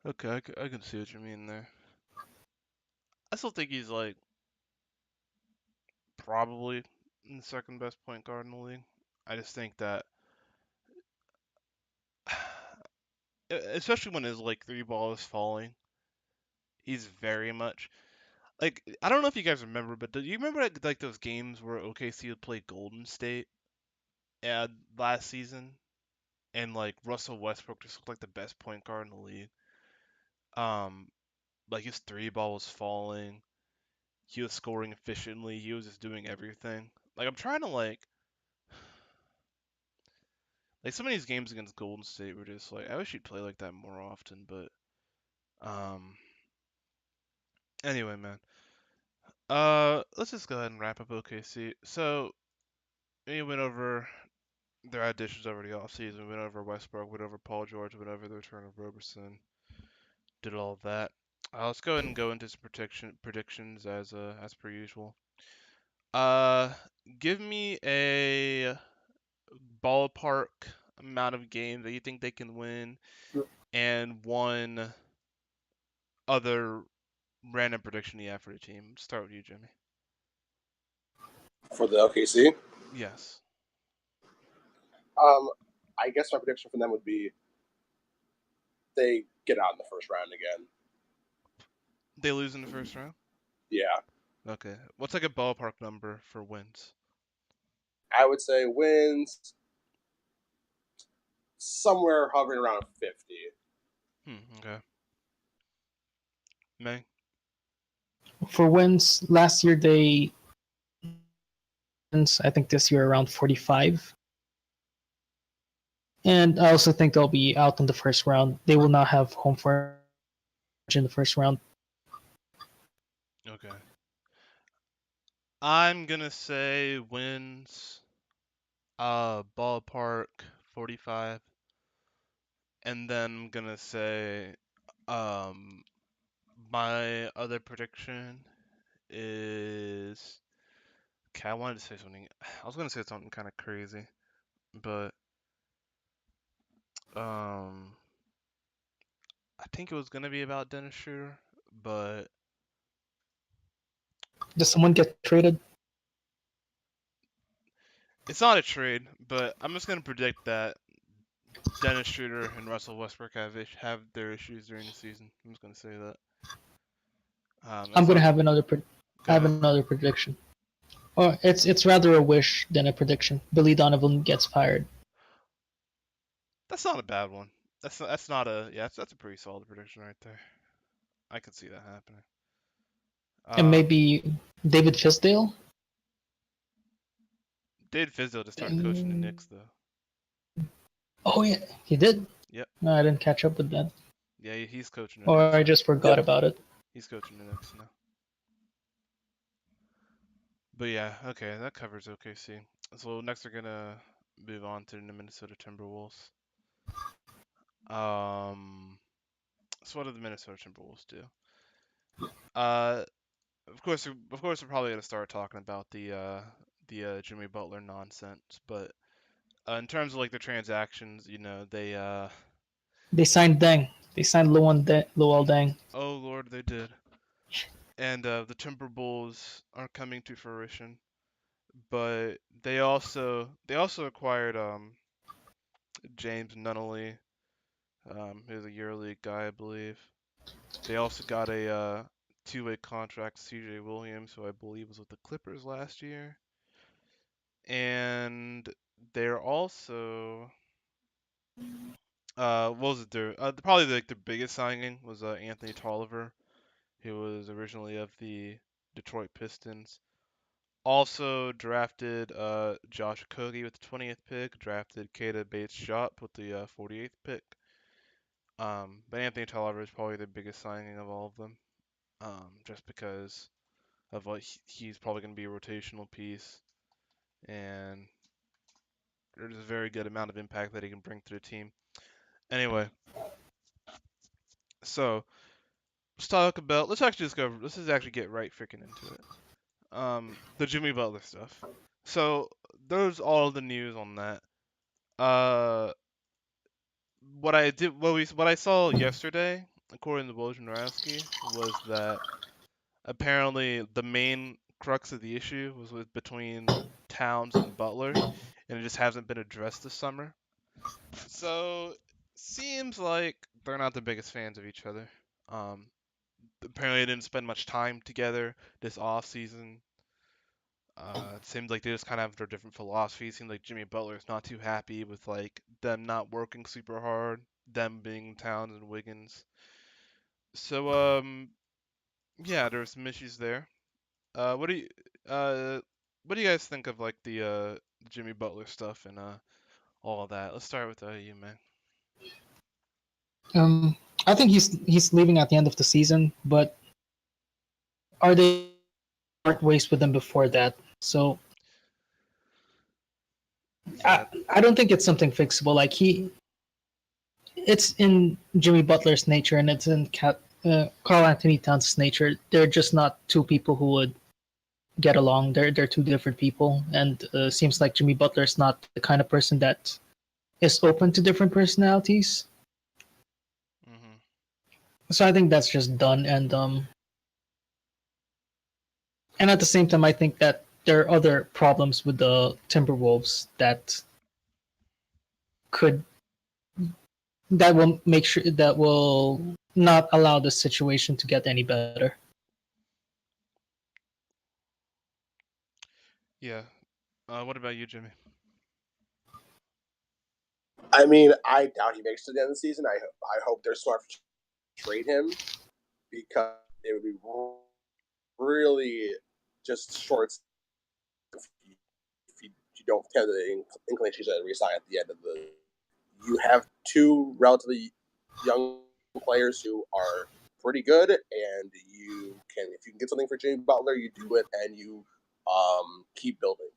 Okay, I can see what you mean there. I still think he's like probably the second best point guard in the league. I just think that, especially when his like three ball is falling, he's very much like I don't know if you guys remember, but do you remember like those games where OKC would play Golden State last season, and like Russell Westbrook just looked like the best point guard in the league. Um, like his three ball was falling, he was scoring efficiently, he was just doing everything. Like I'm trying to like some of these games against Golden State were just like I wish he'd play like that more often, but um anyway, man. Let's just go ahead and wrap up OKC. So we went over their additions over the offseason, went over Westbrook, went over Paul George, went over the return of Roberson, did all of that. Let's go ahead and go into some predictions as per usual. Uh, Give me a ballpark amount of games that you think they can win, and one other random prediction you have for the team. Start with you, Jimmy. For the OKC? Yes. I guess my prediction for them would be they get out in the first round again. They lose in the first round? Yeah. Okay. What's like a ballpark number for wins? I would say wins somewhere hovering around 50. Okay. May? For wins, last year I think this year around 45. And I also think they'll be out in the first round. They will not have home court in the first round. Okay. I'm gonna say wins ballpark 45. And then I'm gonna say um my other prediction is okay, I wanted to say something. I was gonna say something kind of crazy, but um I think it was gonna be about Dennis Schroeder, but Does someone get traded? it's not a trade. But I'm just gonna predict that Dennis Schroeder and Russell Westbrook have their issues during the season. I'm just gonna say that. I'm That's gonna not. have Go ahead. another prediction. Or it's rather a wish than a prediction. Billy Donovan gets fired. That's not a bad one. That's not a yeah. That's a pretty solid prediction right there. I could see that happening. And Um, maybe David Fisdale? David Fizdale just started coaching the And, Knicks though. oh yeah, he did. Yep. No, I didn't catch up with that. Yeah, he's coaching the Or Knicks I now. just forgot Yep. about it. He's coaching the Knicks now. But yeah, okay, that covers OKC. So next we're gonna move on to the Minnesota Timberwolves. Um, so what do the Minnesota Timberwolves do? Uh, of course, we're probably gonna start talking about the Jimmy Butler nonsense. But in terms of like the transactions, you know, They signed Deng. They signed Luol Deng. oh Lord, they did. And the Timberwolves are coming to fruition. But they also acquired James Nunnally, who's a EuroLeague guy, I believe. They also got a two-way contract, C.J. Williams, who I believe was with the Clippers last year, and they're also what was it? Their probably like the biggest signing was Anthony Tolliver, who was originally of the Detroit Pistons. Also drafted Josh Okogie with the 20th pick, drafted Keita Bates-Diop with the 48th pick. But Anthony Tolliver is probably the biggest signing of all of them, just because of what he's probably going to be a rotational piece, and there's a very good amount of impact that he can bring to the team. Anyway, so let's actually just go. Let's just actually get right freaking into it. The Jimmy Butler stuff. So there's all the news on that. Uh, what I saw yesterday, according to Wojnarowski, was that apparently the main crux of the issue was between Towns and Butler, and it just hasn't been addressed this summer. So seems like they're not the biggest fans of each other. Um, Apparently they didn't spend much time together this off season. It seems like they just kind of have their different philosophies. It seems like Jimmy Butler is not too happy with like them not working super hard, them being Towns and Wiggins. So yeah, there's some issues there. Uh, what do you uh, what do you guys think of like the Jimmy Butler stuff and all of that? Let's start with you, man. I think he's leaving at the end of the season, but are they part ways with him before that? So I Yeah. I don't think it's something fixable. Like it's in Jimmy Butler's nature, and it's in Carl Anthony Towns' nature. They're just not two people who would get along. They're two different people, and seems like Jimmy Butler's not the kind of person that is open to different personalities. Mhm. So I think that's just done, and at the same time, I think that there are other problems with the Timberwolves that could that will make sure that will not allow the situation to get any better. Yeah. What about you, Jimmy? I mean, I doubt he makes it to the end of the season. I hope they're smart to trade him because it would be really just short if you don't have the inclination to resign at the end of the. You have two relatively young players who are pretty good, and if you can get something for Jimmy Butler, you do it and you keep building.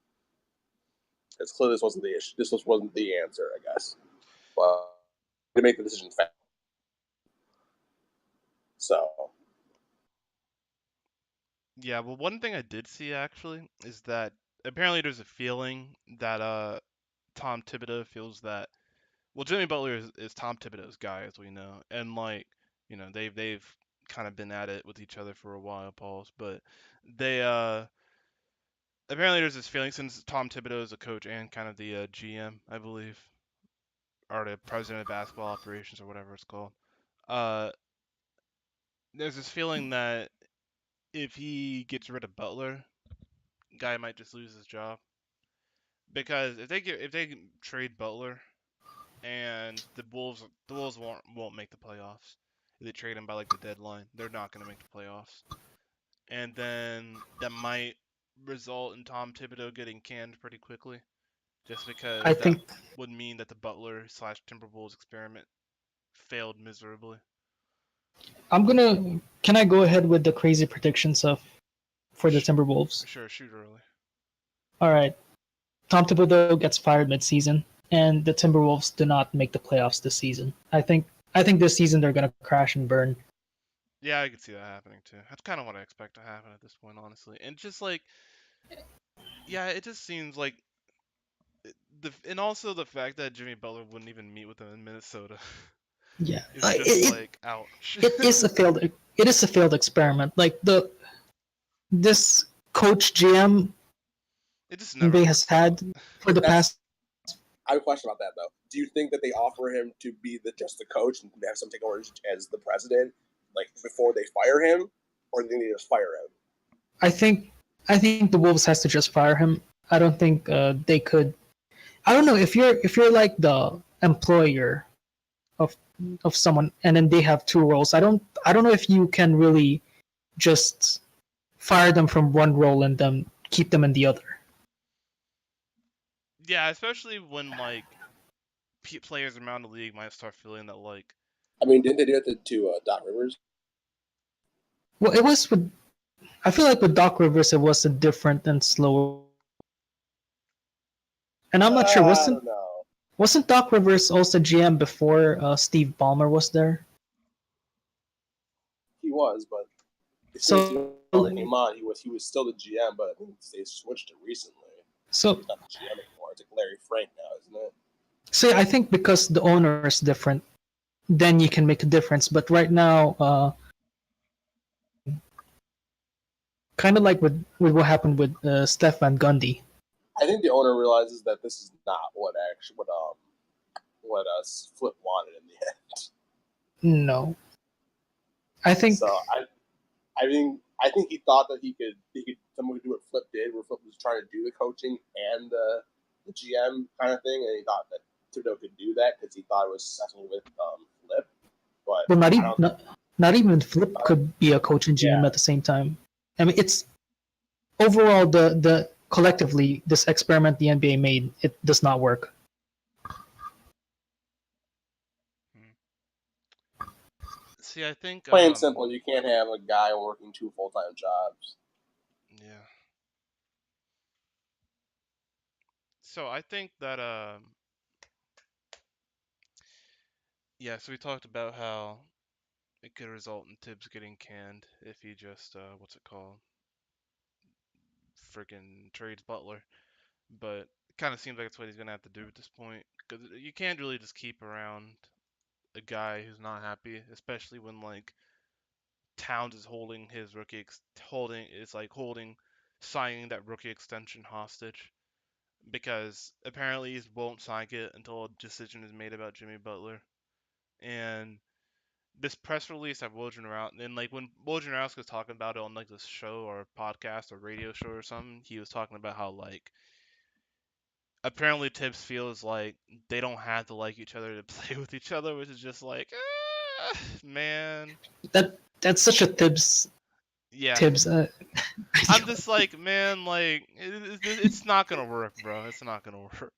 It's clear this wasn't the issue. Wasn't the answer, I guess. But to make the decision fast. So Yeah, well, one thing I did see actually is that apparently there's a feeling that Tom Thibodeau feels that Jimmy Butler is Tom Thibodeau's guy, as we know, and like they've kind of been at it with each other for a while, Pauls, but they apparently there's this feeling since Tom Thibodeau is a coach and kind of the GM, I believe, or the president of basketball operations or whatever it's called. Uh, there's this feeling that if he gets rid of Butler, guy might just lose his job because if they trade Butler and the Wolves won't make the playoffs. If they trade him by like the deadline, they're not going to make the playoffs, and then that might result in Tom Thibodeau getting canned pretty quickly, just I because that think would mean that the Butler / Timberwolves experiment failed miserably. I'm gonna. Can I go ahead with the crazy predictions of for the Sh- Timberwolves? sure, shoot early. All right, Tom Thibodeau gets fired mid-season, and the Timberwolves do not make the playoffs this season. I think this season they're gonna crash and burn. Yeah, I could see that happening too. That's kind of what I expect to happen at this point, honestly. And just like, yeah, it just seems like and also the fact that Jimmy Butler wouldn't even meet with them in Minnesota Yeah, is like, just like ouch. it is a failed it is a failed experiment. Like this coach GM It just never NBA has works out. had for the that's. past. I have a question about that though. Do you think that they offer him to be just the coach and have some take over as the president, like before they fire him, or do they just fire him? I think the Wolves has to just fire him. I don't think they could. I don't know if you're like the employer of of someone and then they have two roles. I don't know if you can really just fire them from one role and then keep them in the other. Yeah, especially when like players around the league might start feeling that like I mean, didn't they do it to Doc Rivers? Well, it was with. I feel like with Doc Rivers, it was a different and slower. And I'm not sure. I Wasn't don't know. wasn't Doc Rivers also GM before Steve Ballmer was there? He was, but as soon as So Steve Ballmer came on, he was still the GM, but I think they switched it recently. so He's not the GM anymore. It's like Larry Frank now, isn't it? so I think because the owner is different, then you can make a difference. But right now, kind of like with what happened with Steph Van Gundy. I think the owner realizes that this is not what Flip wanted in the end. No, I think So I think he thought that he could someone could do what Flip did, where Flip was trying to do the coaching and the GM kind of thing, and he thought that Thibodeau could do that because he thought it was successful with Flip. But well, I don't think. not even Flip could be a coach and GM Yeah, at the same time. I mean, it's overall the collectively this experiment the NBA made it does not work. hmm. See, I think plain and simple, you can't have a guy working two full-time jobs. yeah. So I think that yeah, so we talked about how it could result in Tibbs getting canned if he just what's it called? Freaking trades Butler. But it kind of seems like it's what he's gonna have to do at this point because you can't really just keep around a guy who's not happy, especially when like Towns is holding his holding signing that rookie extension hostage. because apparently he won't sign it until a decision is made about Jimmy Butler. And this press release that Wojnarowski, and like when Wojnarowski was talking about it on like this show or podcast or radio show or something, he was talking about how like apparently Tibbs feels like they don't have to like each other to play with each other, which is just like, man, That's such a Tibbs. yeah. Tibbs. I'm just like, man, like it's not gonna work, bro. It's not gonna work.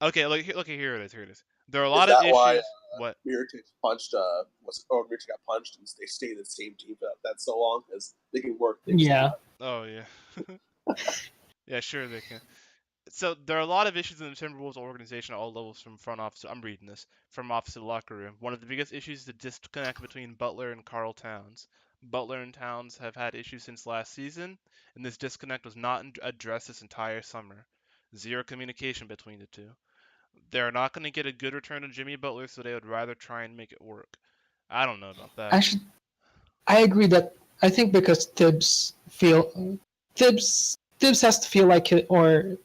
Okay, look, here it is. Here it is. There are a Is lot of that why issues. What? Mirotic punched? Mirotic got punched and they stayed in the same team for that so long because they can work things. Yeah. out. Oh yeah. Yeah, sure they can. So there are a lot of issues in the Timberwolves organization at all levels, from front office. I'm reading this from office to the locker room. One of the biggest issues is the disconnect between Butler and Karl Towns. Butler and Towns have had issues since last season, and this disconnect was not addressed this entire summer. Zero communication between the two. They're not going to get a good return on Jimmy Butler, so they would rather try and make it work. I don't know about that. Actually, I agree that I think because Tibbs has to feel like it, or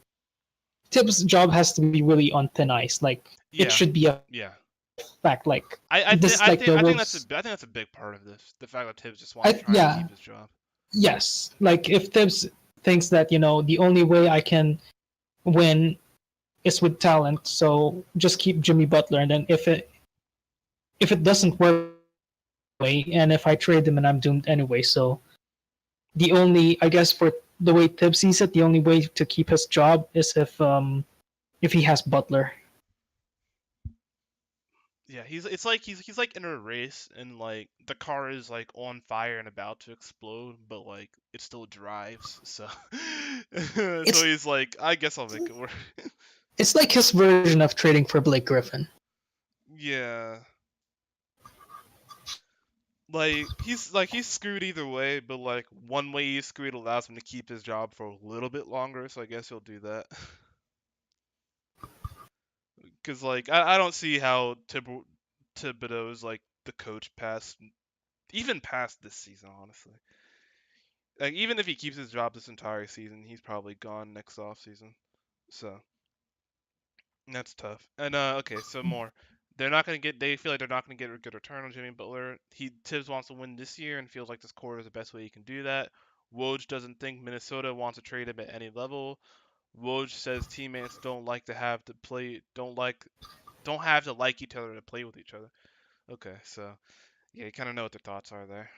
Tibbs' job has to be really on thin ice. Like Yeah, it should be a yeah. fact. Like I this, like the think Wolves. that's a big part of this. The fact that Tibbs just wants to try and Yeah. keep his job. Yes, like if Tibbs thinks that the only way I can win is with talent, so just keep Jimmy Butler, and then if it doesn't work way, and if I trade him, and I'm doomed anyway. So the only, I guess, for the way Tibbs sees it, the only way to keep his job is if he has Butler. Yeah, it's like he's like in a race and like the car is like on fire and about to explode, but like it still drives. So so he's like, I guess I'll make it work. It's like his version of trading for Blake Griffin. Yeah. He's screwed either way, but like one way he's screwed allows him to keep his job for a little bit longer, so I guess he'll do that. Cause like I don't see how Thibodeau is like the coach even past this season, honestly. Like even if he keeps his job this entire season, he's probably gone next off season. So that's tough. And okay, so more. They feel like they're not gonna get a good return on Jimmy Butler. Tibbs wants to win this year and feels like this quarter is the best way he can do that. Woj doesn't think Minnesota wants to trade him at any level. Woj says teammates don't like to have to play don't have to like each other to play with each other. Okay, so yeah, you kind of know what their thoughts are there.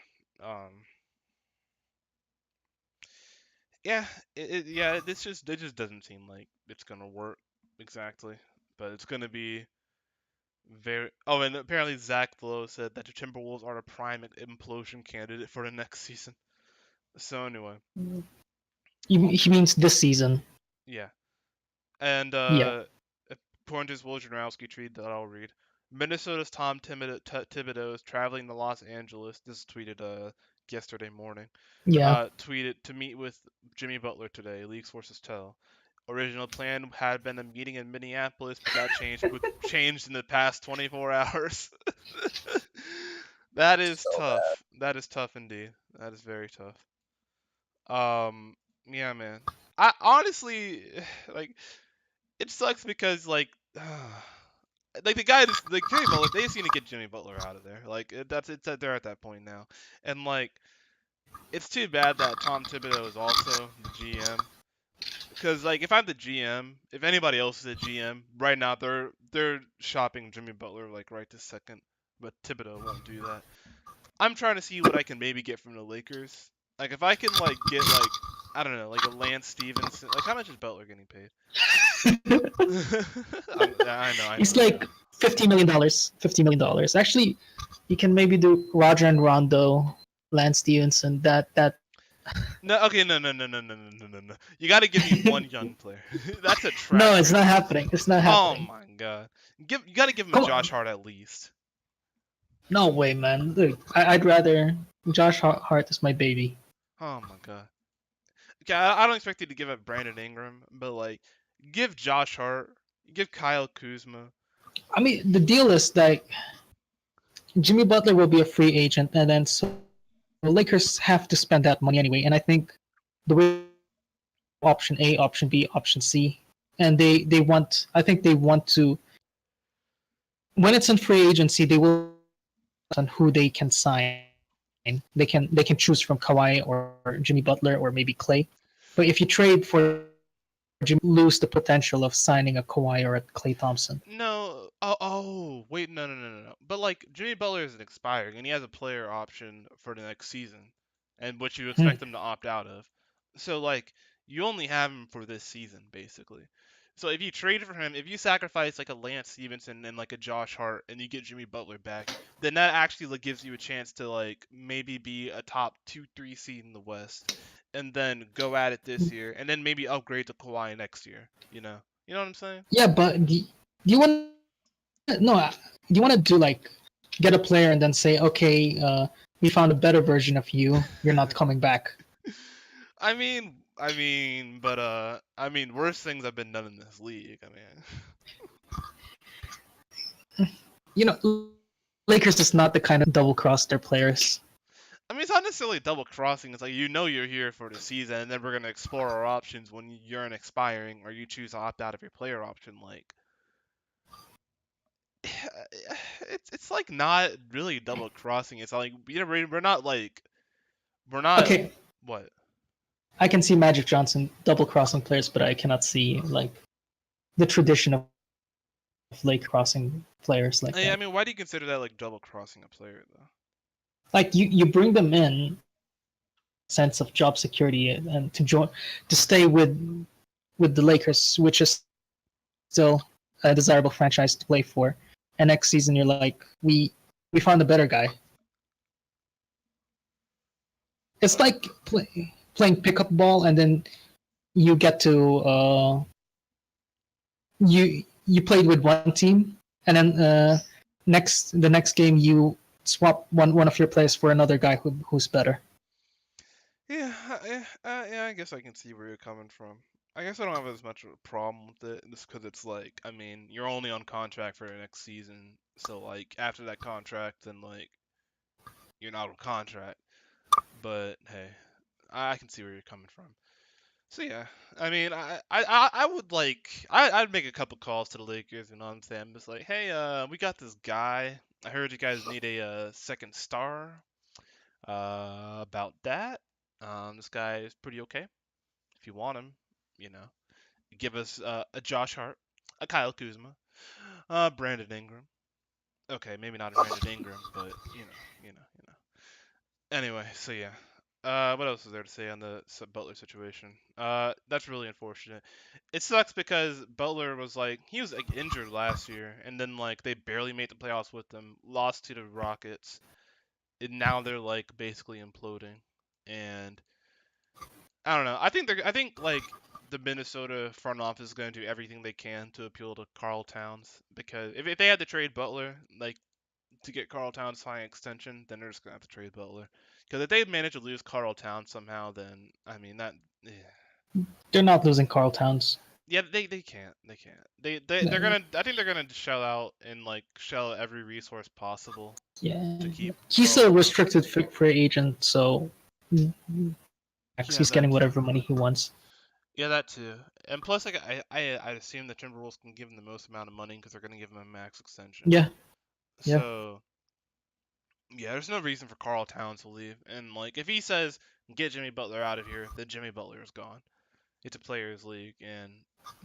Yeah, it just doesn't seem like it's gonna work exactly, but it's gonna be very. Oh, and apparently Zach Lowe said that the Timberwolves are a prime implosion candidate for the next season. So anyway, He means this season. yeah, and Yeah. according to his Wojnarowski tweet that I'll read, Minnesota's Tom Thibodeau is traveling to Los Angeles. This is tweeted yesterday morning. Yeah. Tweeted to meet with Jimmy Butler today. League sources tell. Original plan had been a meeting in Minneapolis, but that changed in the past 24 hours. That is So tough. That is tough indeed. That is very tough. Yeah, man. I honestly like it sucks because like the guy just like Jimmy Butler, they just need to get Jimmy Butler out of there. Like they're at that point now, and like it's too bad that Tom Thibodeau is also the GM. Because like if I'm the GM, if anybody else is a GM right now, they're shopping Jimmy Butler like right this second, but Thibodeau won't do that. I'm trying to see what I can maybe get from the Lakers. Like if I can like get like I don't know like a Lance Stevenson. Like how much is Butler getting paid? I know. He's like $50 million. $50 million. Actually, you can maybe do Roger and Rondo, Lance Stevenson. That. No, okay, no. You got to give me one young player. That's a trash. No, it's not happening. It's not happening. Oh my god. You got to give him Come a Josh on. Hart at least. No way, man. Look, I'd rather Josh Hart is my baby. Oh my god. Okay, I don't expect you to give up Brandon Ingram, but like, give Josh Hart, give Kyle Kuzma. I mean, the deal is like Jimmy Butler will be a free agent, and then so the Lakers have to spend that money anyway. And I think the way option A, option B, option C. and they want. I think they want to. When it's in free agency, they will on who they can sign. They can choose from Kawhi or Jimmy Butler or maybe Clay. But if you trade for Jimmy, lose the potential of signing a Kawhi or a Clay Thompson. No. Oh, wait, no. But like Jimmy Butler isn't expiring, and he has a player option for the next season, and which you Hmm. expect him to opt out of. So like you only have him for this season, basically. So if you trade for him, if you sacrifice like a Lance Stevenson and like a Josh Hart, and you get Jimmy Butler back, then that actually like, gives you a chance to like maybe be a top 2, 3 seed in the West, and then go at it this year, and then maybe upgrade to Kawhi next year. You know what I'm saying? Yeah, but do you want no? Do you want to do like get a player and then say, okay, we found a better version of you. You're not coming back. I mean, worse things have been done in this league. I mean, You know, Lakers is not the kind of double cross their players. it's not necessarily double crossing. It's like you're here for the season, and then we're gonna explore our options when you're an expiring or you choose to opt out of your player option. Like, it's like not really double crossing. It's like we're not like we're not Okay, what. I can see Magic Johnson double crossing players, but I cannot see like the tradition of Lake crossing players like I that. mean, why do you consider that like double crossing a player though? Like you bring them in sense of job security and to stay with the Lakers, which is still a desirable franchise to play for. And next season, you're like, we found a better guy. It's like playing pickup ball, and then you get to you played with one team, and then the next game you swap one of your players for another guy who's better. Yeah, I guess I can see where you're coming from. I guess I don't have as much of a problem with it, just because it's like, I mean, you're only on contract for the next season, so like after that contract, then like you're not on contract. But hey, I can see where you're coming from. So yeah, I mean, I would like, I'd make a couple calls to the Lakers, you know what I'm saying? I'm just like, hey, we got this guy. I heard you guys need a second star. About that, this guy is pretty okay. If you want him, you know, give us a Josh Hart, a Kyle Kuzma, Brandon Ingram. Okay, maybe not a Brandon Ingram, but you know. Anyway, so yeah. What else is there to say on the Butler situation? That's really unfortunate. It sucks because Butler was like he was like injured last year, and then like they barely made the playoffs with them, lost to the Rockets, and now they're like basically imploding. And I don't know. I think like the Minnesota front office is going to do everything they can to appeal to Carl Towns because if they had to trade Butler, like to get Carl Towns to sign an extension, then they're just gonna have to trade Butler. Because if they manage to lose Carl Towns somehow, then I mean that. They're not losing Carl Towns. Yeah, they can't. They can't. They're No. gonna. I think they're gonna shell out and like shell every resource possible Yeah, to keep he's Carl a Towns. restricted free agent, so Yeah, he's that getting too. whatever money he wants. Yeah, that too. And plus, like I assume the Timberwolves can give him the most amount of money because they're gonna give him a max extension. Yeah, yeah. So yeah, there's no reason for Carl Towns to leave. And like if he says get Jimmy Butler out of here, then Jimmy Butler is gone. It's a players' league, and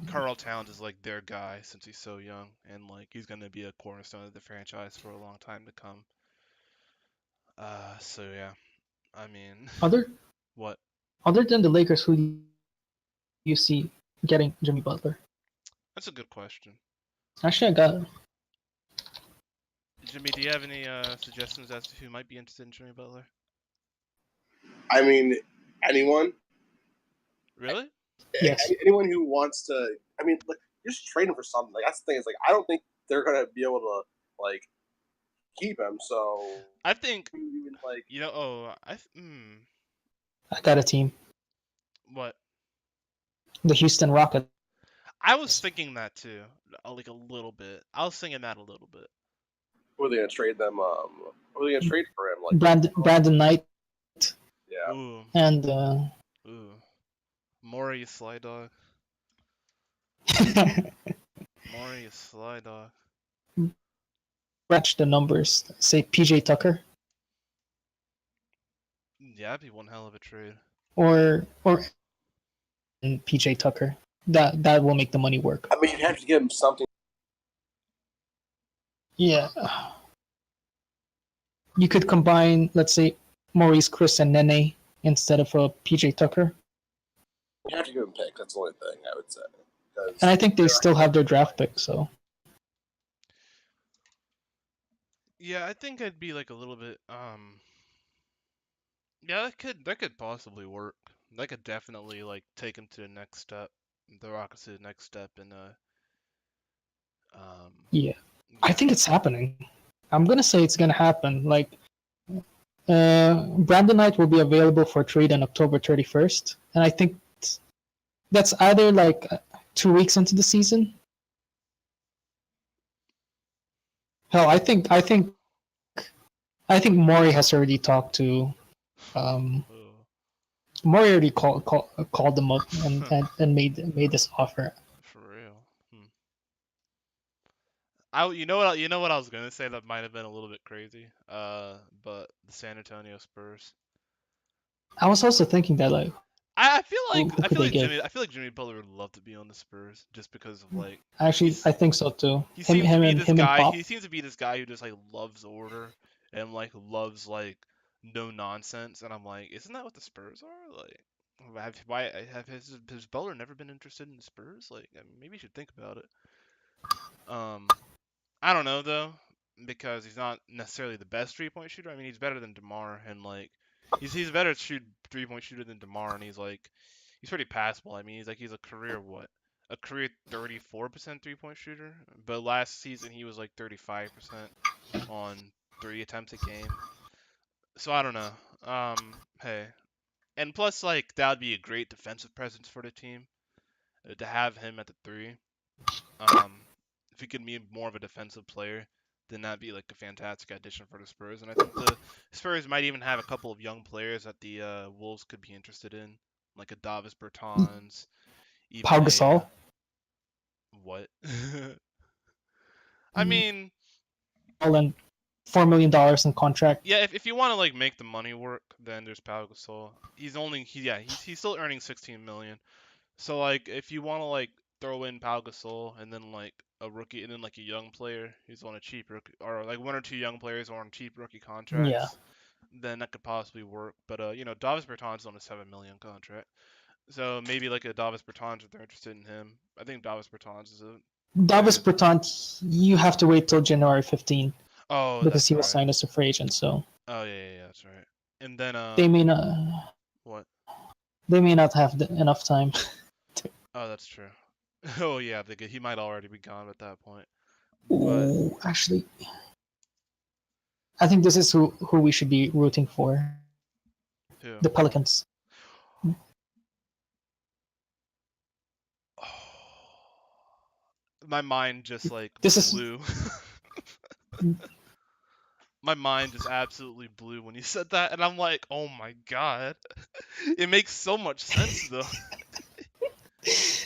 Carl Towns is like their guy since he's so young, and like he's gonna be a cornerstone of the franchise for a long time to come. So yeah, I mean, Other what? other than the Lakers, who do you see getting Jimmy Butler? That's a good question. Actually, I got Jimmy, do you have any suggestions as to who might be interested in Jimmy Butler? I mean, anyone, Really? yes. anyone who wants to. I mean, like, you're just trading for something. Like that's the thing. Is like I don't think they're gonna be able to like keep him. So I think even like I got a team, what? the Houston Rockets. I was thinking that too, like a little bit. I was thinking that a little bit. who are they gonna trade them? Who are they gonna trade for him? Like Brandon Knight yeah, Ooh, and ooh, Maury Sly Dog. Maury is sly dog. Match the numbers. Say PJ Tucker Yeah, that'd be one hell of a trade. or PJ Tucker. That will make the money work. I mean, you'd have to give him something. Yeah. You could combine, let's say, Maurice, Chris, and Nene instead of PJ Tucker. You have to give him picks. That's the only thing I would say. And I think they still have their draft pick, so. Yeah, I think I'd be like a little bit yeah, that could possibly work. That could definitely like take him to the next step. The Rockets to the next step in Yeah. I yeah. think it's happening. I'm gonna say it's gonna happen. Like, Brandon Knight will be available for trade on October 31st, and I think that's either like 2 weeks into the season. Hell, I think Maury has already talked to. Maury already called them up and made this offer. For real. You know what I was gonna say that might have been a little bit crazy. But the San Antonio Spurs. I was also thinking that, like, I feel like who could they give? I feel like Jimmy Butler would love to be on the Spurs just because of like Actually, I think so too. he Him seems to be and this him and guy. Pop. He seems to be this guy who just like loves order and like loves like no nonsense. And I'm like, isn't that what the Spurs are? Like, has Butler never been interested in the Spurs? Like, I mean, maybe you should think about it. I don't know though, because he's not necessarily the best 3-point shooter. I mean, he's better than DeMar, and like he's a better 3-point shooter than DeMar, and he's pretty passable. I mean, he's a career what? A career 34% 3-point shooter, but last season he was like 35% on 3 attempts a game. So I don't know. Hey, and plus like that would be a great defensive presence for the team to have him at the 3. If he could be more of a defensive player, then that'd be like a fantastic addition for the Spurs. And I think the Spurs might even have a couple of young players that the Wolves could be interested in, like a Davis Bertans, even Pau a Gasol. What? I mean, And $4 million in contract. yeah, if you want to like make the money work, then there's Pau Gasol. He's still earning 16 million. So like if you want to like throw in Pau Gasol and then like a rookie and then like a young player who's on a cheap rookie, or like 1 or 2 young players on cheap rookie contracts, Yeah. then that could possibly work. But Davis Bertans on a 7 million contract. So maybe like a Davis Bertans if they're interested in him. I think Davis Bertans is a Davis good. Bertans, you have to wait till January 15 Oh, because that's he was right. signed as a free agent. So Oh yeah, that's right. And then they may not. what? They may not have enough time. Oh, that's true. Oh yeah, he might already be gone at that point. But Ooh, actually, I think this is who we should be rooting for. who? The Pelicans. My mind just like This is blew. My mind just absolutely blew when you said that, and I'm like, oh my god, it makes so much sense though.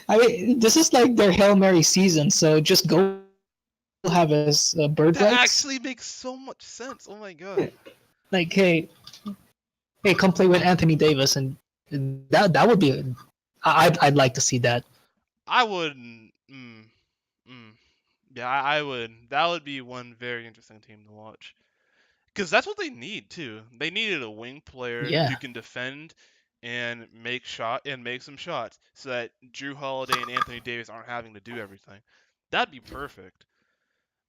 I mean, this is like their Hail Mary season, so just go have his bird That rights. actually makes so much sense. Oh my god. Like, hey, come play with Anthony Davis, and that would be. I'd like to see that. I would. Yeah, I would. That would be one very interesting team to watch. Because that's what they need too. They needed a wing player Yeah. who can defend and make some shots, so that Drew Holiday and Anthony Davis aren't having to do everything. That'd be perfect.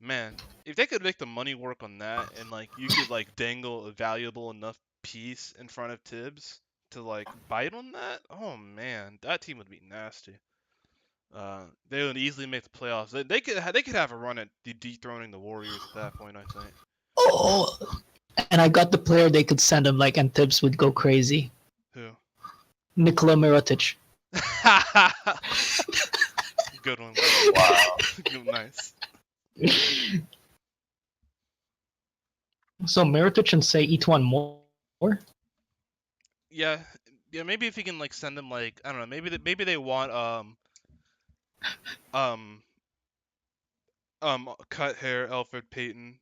Man, if they could make the money work on that, and like you could like dangle a valuable enough piece in front of Tibbs to like bite on that, oh man, that team would be nasty. They would easily make the playoffs. They could have a run at dethroning the Warriors at that point, I think. Oh, and I got the player they could send him, like, and Tibbs would go crazy. Who? Nikola Mirotic. Good one. Wow. Nice. So Mirotic and say Etwan Moore. Yeah. Maybe if you can like send them like I don't know. Maybe they want Um, cut hair Alfred Payton,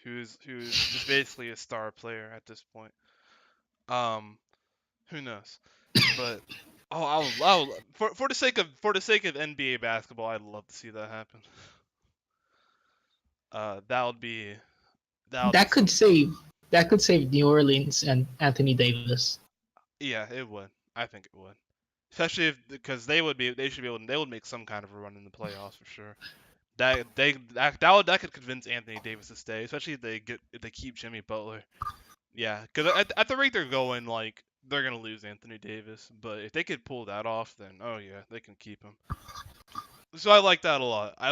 who's just basically a star player at this point. Um, who knows? But for the sake of NBA basketball, I'd love to see that happen. That would be That could something. save New Orleans and Anthony Davis. Yeah, it would. I think it would. Especially because they would make some kind of a run in the playoffs for sure. That could convince Anthony Davis to stay, especially if they keep Jimmy Butler. Yeah, because at the rate they're going, like they're gonna lose Anthony Davis. But if they could pull that off, then oh yeah, they can keep him. So I like that a lot. I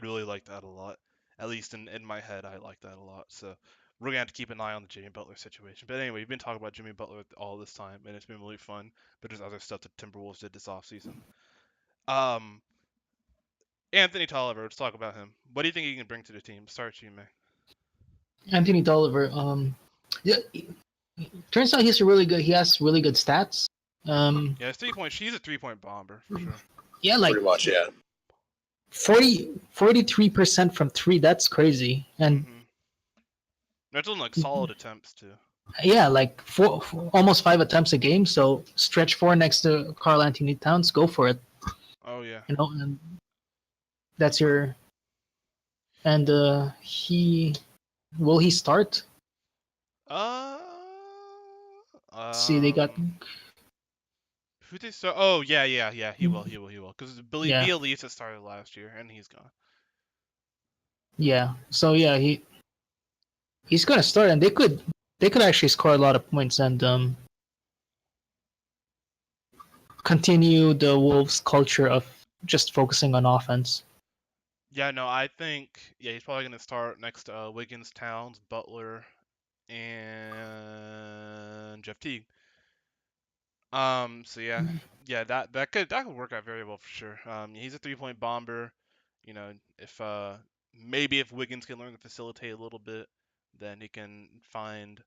really like that a lot. At least in my head, I like that a lot. So we're gonna have to keep an eye on the Jimmy Butler situation. But anyway, we've been talking about Jimmy Butler all this time, and it's been really fun. But there's other stuff that Timberwolves did this offseason. Um, Anthony Tolliver, let's talk about him. What do you think he can bring to the team? Start you, May. Anthony Tolliver, yeah, turns out he has really good stats. Yeah, his 3 point. She's a 3-point bomber for sure. Yeah, like Pretty much, yeah. 43% from three. That's crazy. And That's on like solid attempts too. yeah, like almost 5 attempts a game. So stretch four next to Carl Anthony Towns. Go for it. Oh yeah. And that's your. And he will he start? Uh. See, they got Who they start? Oh yeah. He will. Because yeah, Bielitsa started last year, and he's gone. yeah. So yeah, he's gonna start, and they could actually score a lot of points and continue the Wolves culture of just focusing on offense. Yeah, no, I think he's probably gonna start next to Wiggins, Towns, Butler, and Jeff Teague. So yeah, that could work out very well for sure. He's a 3-point bomber. You know, if maybe if Wiggins can learn to facilitate a little bit, then he can find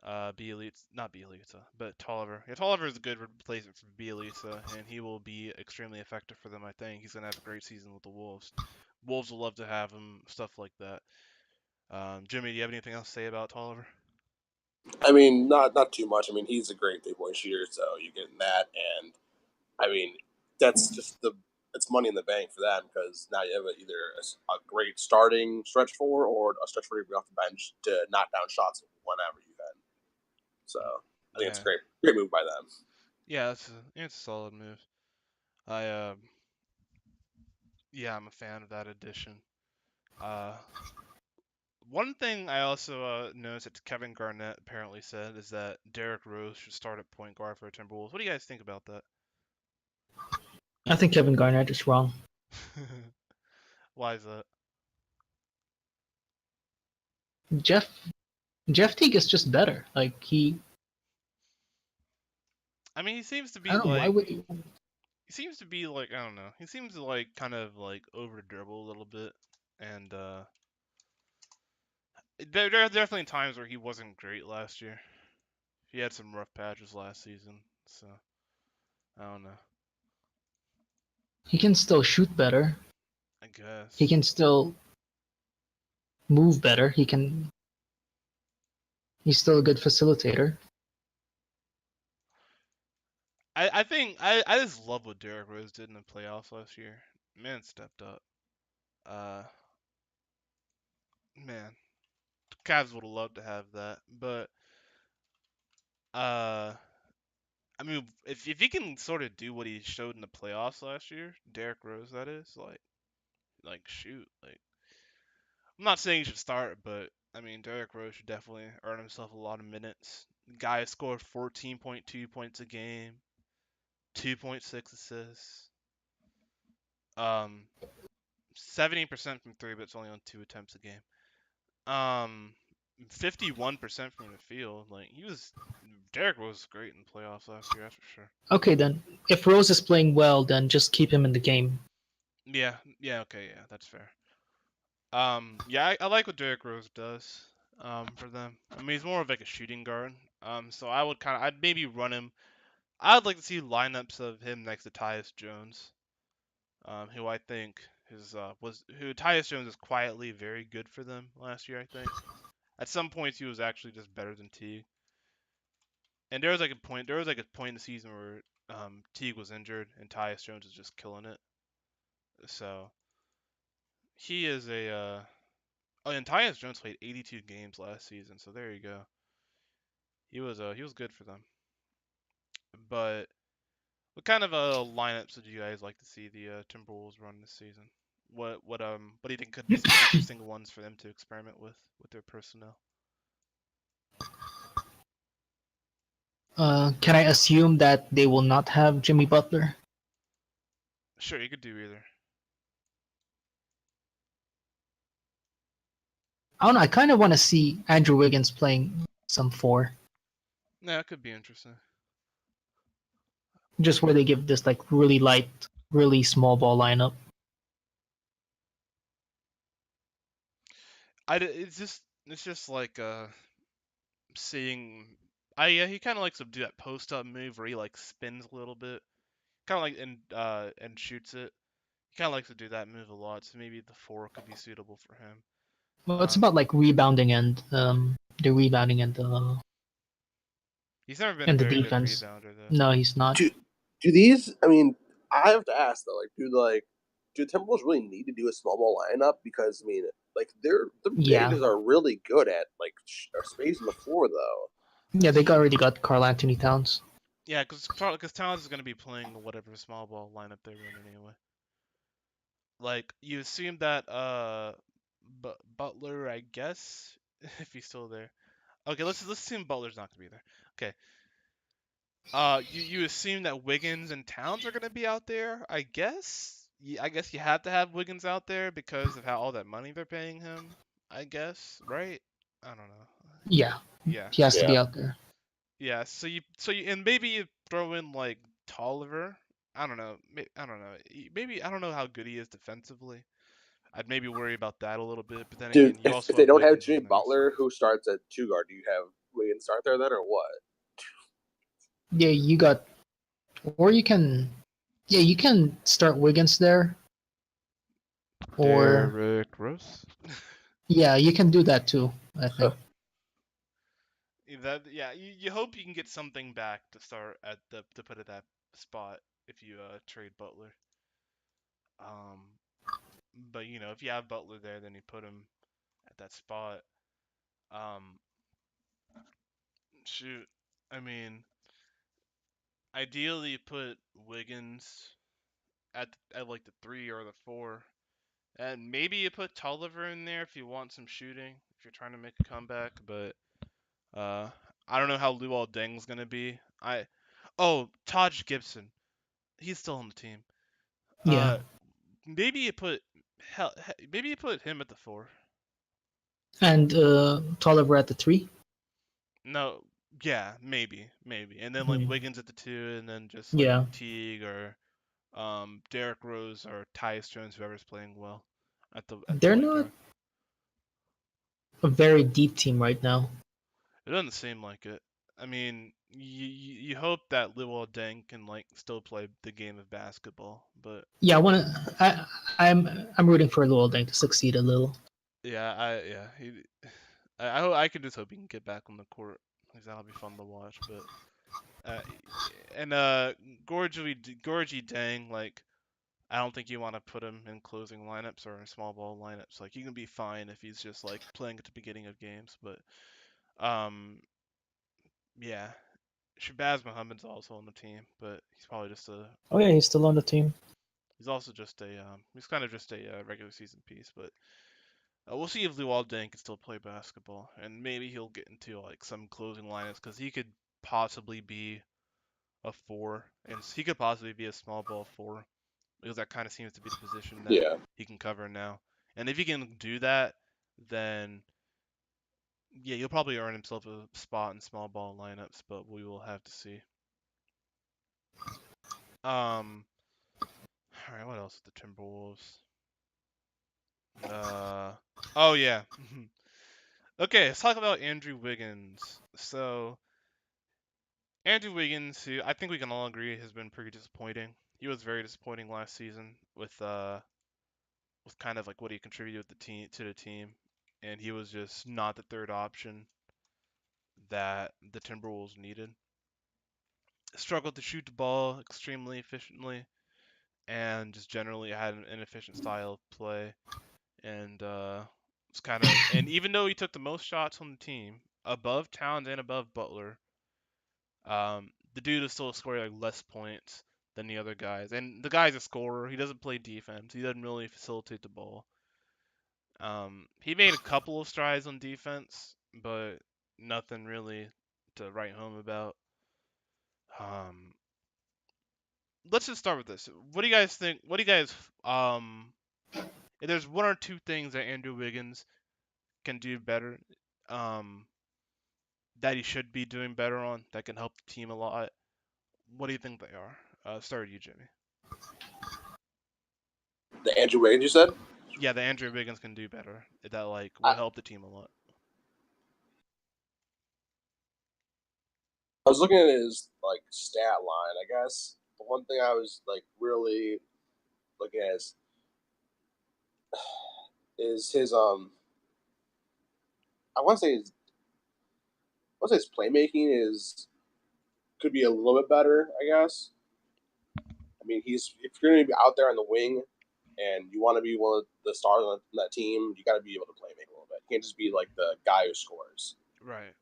Bielitsa, not Bielitsa, but Tolliver. Yeah, Tolliver is a good replacement for Bielitsa, and he will be extremely effective for them. I think he's gonna have a great season with the Wolves. Wolves will love to have him, stuff like that. Jimmy, do you have anything else to say about Tolliver? I mean, not too much. I mean, he's a great 3 point shooter, so you get that, and I mean, that's just it's money in the bank for them because now you have either a great starting stretch four or a stretch four off the bench to knock down shots whenever you can. So I think it's a Yeah, great move by them. yeah, it's a solid move. I yeah, I'm a fan of that addition. Uh, One thing I also noticed that Kevin Garnett apparently said is that Derrick Rose should start at point guard for Timberwolves. What do you guys think about that? I think Kevin Garnett is wrong. Why is that? Jeff Jeff Teague is just better. Like I mean, he seems to I be don't know why like would you. I don't know. He seems to like kind of like over dribble a little bit, and there are definitely times where he wasn't great last year. He had some rough patches last season, so I don't know. He can still shoot better. I He guess. can still move better. He's still a good facilitator. I think I just love what Derrick Rose did in the playoffs last year. Man stepped up. Uh, man, Cavs would have loved to have that, but uh, I mean, if he can sort of do what he showed in the playoffs last year, Derrick Rose, that is like shoot, like I'm not saying he should start, but I mean Derrick Rose should definitely earn himself a lot of minutes. Guy scored 14.2 points a game, 2.6 assists, um, 70% from three, but it's only on 2 attempts a game. 51% from the field. Like Derrick was great in the playoffs last year, that's for sure. Okay, then if Rose is playing well, then just keep him in the game. Yeah, okay, yeah, that's fair. Yeah, I like what Derrick Rose does. For them. I mean, he's more of like a shooting guard. So I'd maybe run him. I'd like to see lineups of him next to Tyus Jones. who I think who Tyus Jones is quietly very good for them last year. I think at some points he was actually just better than Teague. And there was like a point in the season where Teague was injured and Tyus Jones was just killing it. So he is a oh, and Tyus Jones played 82 games last season, so there you go. He was good for them. But what kind of lineups would you guys like to see the Timberwolves run this season? What do you think could be some interesting ones for them to experiment with their personnel? Can I assume that they will not have Jimmy Butler? Sure, you could do either. I don't know. I kind of want to see Andrew Wiggins playing some four, Yeah, it could be interesting. just where they give this like really light, really small ball lineup. It's just like seeing. Yeah, he kind of likes to do that post up move where he like spins a little bit, kind of like and shoots it. He kind of likes to do that move a lot, so maybe the four could be suitable for him. Well, it's about like rebounding and the rebounding He's never been a and the very good defense. rebounder though. No, he's not. Do these? I mean, I have to ask though. Do the Timberwolves really need to do a small ball lineup? Because I mean, like their Yeah. bigs are really good at like spacing the floor though. Yeah, they already got Karl Anthony Towns. Yeah, because Towns is going to be playing whatever small ball lineup they run anyway. Like you assume that Butler, I guess, if he's still there. Okay, let's assume Butler's not going to be there. Okay. You assume that Wiggins and Towns are going to be out there, I guess. I guess you have to have Wiggins out there because of how all that money they're paying him. I guess, right? I don't know. Yeah, Yeah. he has to be Yeah. out there. Yeah, and maybe you throw in like Tolliver. I don't know. I don't know. Maybe I don't know how good he is defensively. I'd maybe worry about that a little bit, but then Dude, again, you if also they have don't have Wiggins, who's Jimmy nice. Butler, who starts at 2 guard? Do you have Wiggins start there then, or what? Yeah, you got, or you can, yeah, you can start Wiggins there, or Derrick Rose. yeah, you can do that too. I think. You hope you can get something back to start at to put at that spot if you trade Butler. But if you have Butler there, then you put him at that spot. Um, shoot, I mean, ideally you put Wiggins at like the 3 or the 4, and maybe you put Tolliver in there if you want some shooting, if you're trying to make a comeback. But I don't know how Luol Deng's gonna be. Taj Gibson, he's still on the team. Yeah, Maybe you put maybe you put him at the 4. and Tolliver at the 3. No, yeah, maybe, and then like Mhm. Wiggins at the 2, and then just like Yeah, Teague or Derrick Rose or Tyus Jones, whoever's playing well at they're point not guard. a very deep team right now. It doesn't seem like it. I mean, you hope that Luol Deng can like still play the game of basketball, but Yeah, I'm rooting for Luol Deng to succeed a little. I can just hope he can get back on the court because that'll be fun to watch. But uh, and Gorgie Dang, like I don't think you want to put him in closing lineups or in small ball lineups. Like he can be fine if he's just like playing at the beginning of games, but yeah, Shabazz Muhammad's also on the team, but he's probably just a Oh yeah, he's still on the team. he's also just a he's kind of just a regular season piece, but we'll see if Luol Deng can still play basketball, and maybe he'll get into like some closing lineups because he could possibly be a 4, and he could possibly be a small ball 4 because that kind of seems to be the position that Yeah. he can cover now. And if he can do that, then yeah, he'll probably earn himself a spot in small ball lineups, but we will have to see. All right, what else with the Timberwolves? Oh yeah. Okay, let's talk about Andrew Wiggins. So Andrew Wiggins, who I think we can all agree has been pretty disappointing He was very disappointing last season with kind of like what he contributed with the team to the team, and he was just not the third option that the Timberwolves needed. Struggled to shoot the ball extremely efficiently, and just generally had an inefficient style of play. And it's kind of and even though he took the most shots on the team, above Towns and above Butler, the dude is still scoring like less points than the other guys. And the guy's a scorer. He doesn't play defense. He doesn't really facilitate the ball. He made a couple of strides on defense, but nothing really to write home about. Um, let's just start with this. What do you guys think? What do you guys if there's one or two things that Andrew Wiggins can do better, um, that he should be doing better on that can help the team a lot, what do you think they are? Start with you, Jimmy. The Andrew Wiggins you said? Yeah, the Andrew Wiggins can do better. That like will I, help the team a lot. I was looking at his like stat line. I guess the one thing I was like really looking at is his I want to say his playmaking is could be a little bit better. I guess. I mean, if you're going to be out there on the wing and you want to be one of the stars on that team, you got to be able to play make a little bit. You can't just be like the guy who scores. Right.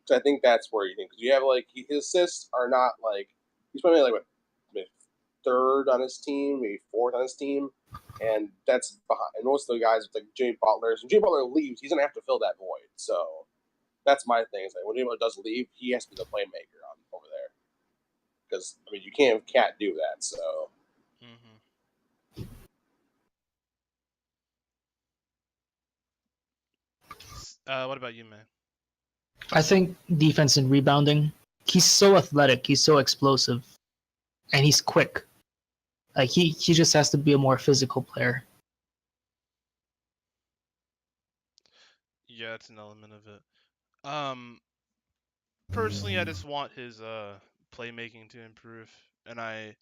So I think that's where you think because you have like his assists are not like he's probably like what maybe third on his team, maybe fourth on his team, and that's behind. And most of the guys like Jimmy Butler, so Jimmy Butler leaves, he's gonna have to fill that void. So that's my thing. Is like when Jimmy Butler does leave, he has to be the playmaker over there because I mean you can't do that. So. Mm-hmm. What about you, man? I think defense and rebounding. He's so athletic. He's so explosive, and he's quick. Like he just has to be a more physical player. Yeah, it's an element of it. Personally, I just want his playmaking to improve, and I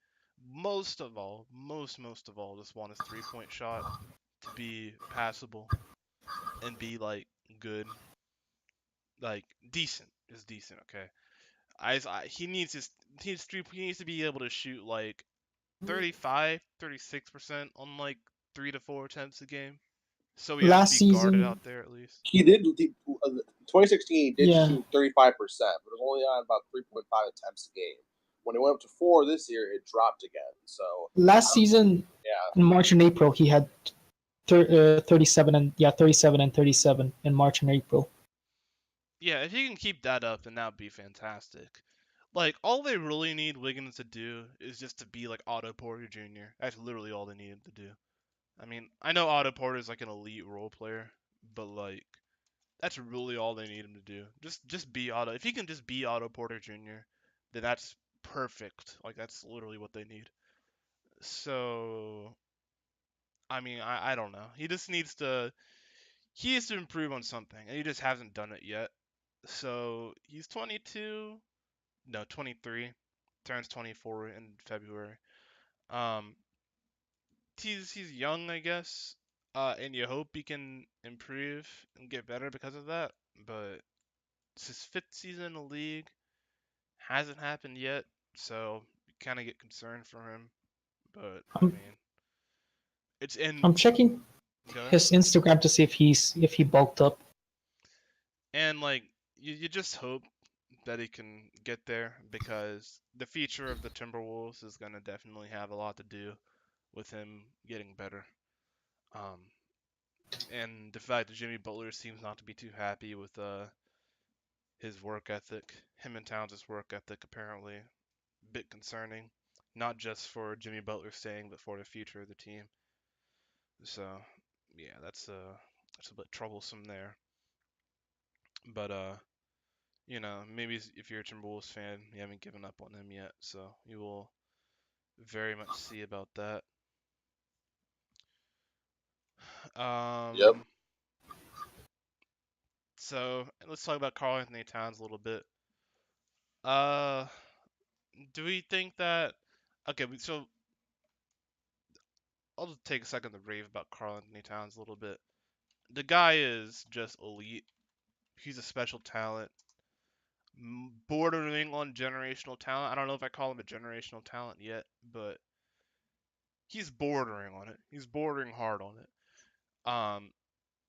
most of all, most of all, just want his 3-point shot to be passable and be like good, like decent is decent. Okay, he needs he needs to be able to shoot like 35, 36% on like 3 to 4 attempts a game. So he has to Last be guarded season, out there at least. He did. 2016 he did yeah. shoot 35%, but it was only on about 3.5 attempts a game. When it went up to 4 this year, it dropped again. So Last season, yeah, in March and April, he had 37 and 37 in March and April. Yeah, if he can keep that up, then that would be fantastic. Like, all they really need Wiggins to do is just to be like Otto Porter Jr. That's literally all they need him to do. I mean, I know Otto Porter is like an elite role player, but like, that's really all they need him to do. Just be Otto. If he can just be Otto Porter Jr., then that's perfect. Like, that's literally what they need. So, I mean, I don't know. He needs to improve on something, and he just hasn't done it yet. So he's 22, no 23, turns 24 in February. Um, he's young, I guess, and you hope he can improve and get better because of that. But it's his 5th season in the league, hasn't happened yet, so you kind of get concerned for him. But I I'm, mean, it's in. I'm checking Go ahead. his Instagram to see if he bulked up. And like you just hope that he can get there because the future of the Timberwolves is gonna definitely have a lot to do with him getting better. Um, and the fact that Jimmy Butler seems not to be too happy with his work ethic, him and Towns' work ethic apparently, a bit concerning, not just for Jimmy Butler staying, but for the future of the team. So yeah, that's a bit troublesome there. But you know, maybe if you're a Timberwolves fan, you haven't given up on him yet, so you will very much see about that. yep. Um, so let's talk about Karl Anthony Towns a little bit. Uh, do we think that? Okay, so I'll just take a second to rave about Karl Anthony Towns a little bit. The guy is just elite. He's a special talent, bordering on generational talent. I don't know if I call him a generational talent yet, but he's bordering on it. He's bordering hard on it.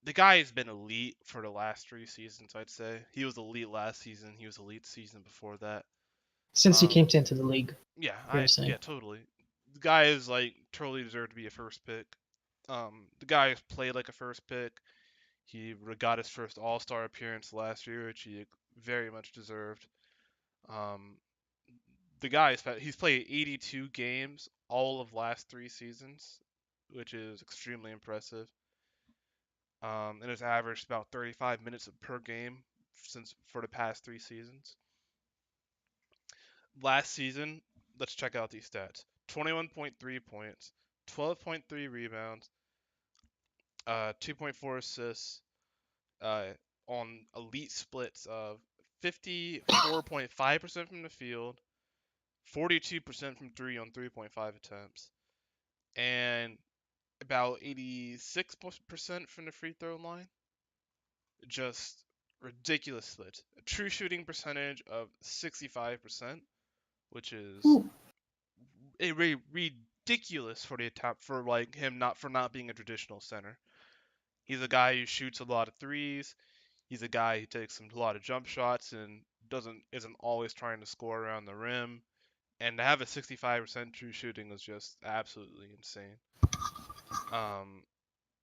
The guy has been elite for the last 3 seasons, I'd say. He was elite last season. He was elite season before that. Since he came into the league, you're saying. Yeah, totally. The guy is like totally deserved to be a first pick. The guy has played like a first pick. He got his first All-Star appearance last year, which he very much deserved. Um, the guy he's played 82 games all of last 3 seasons, which is extremely impressive. And has averaged about 35 minutes per game for the past 3 seasons. Last season, let's check out these stats: 21.3 points, 12.3 rebounds, 2.4 assists, on elite splits of 54.5% from the field, 42% from three on 3.5 attempts, and about 86% from the free throw line. Just ridiculous split. A true shooting percentage of 65%, which is ridiculous for the attack for like him not being a traditional center. He's a guy who shoots a lot of threes. He's a guy who takes a lot of jump shots and isn't always trying to score around the rim. And to have a 65% true shooting is just absolutely insane.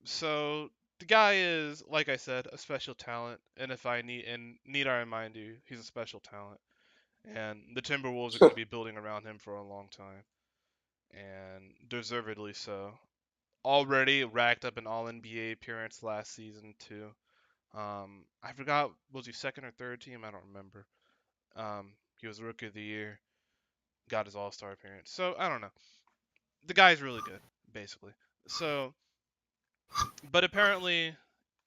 So the guy is, like I said, a special talent. And if I need I remind you, he's a special talent. And the Timberwolves are going to be building around him for a long time, and deservedly so. Already racked up an All-NBA appearance last season too. I forgot, was he second or third team? I don't remember. He was Rookie of the Year, got his All-Star appearance. So I don't know. The guy's really good, basically. So, but apparently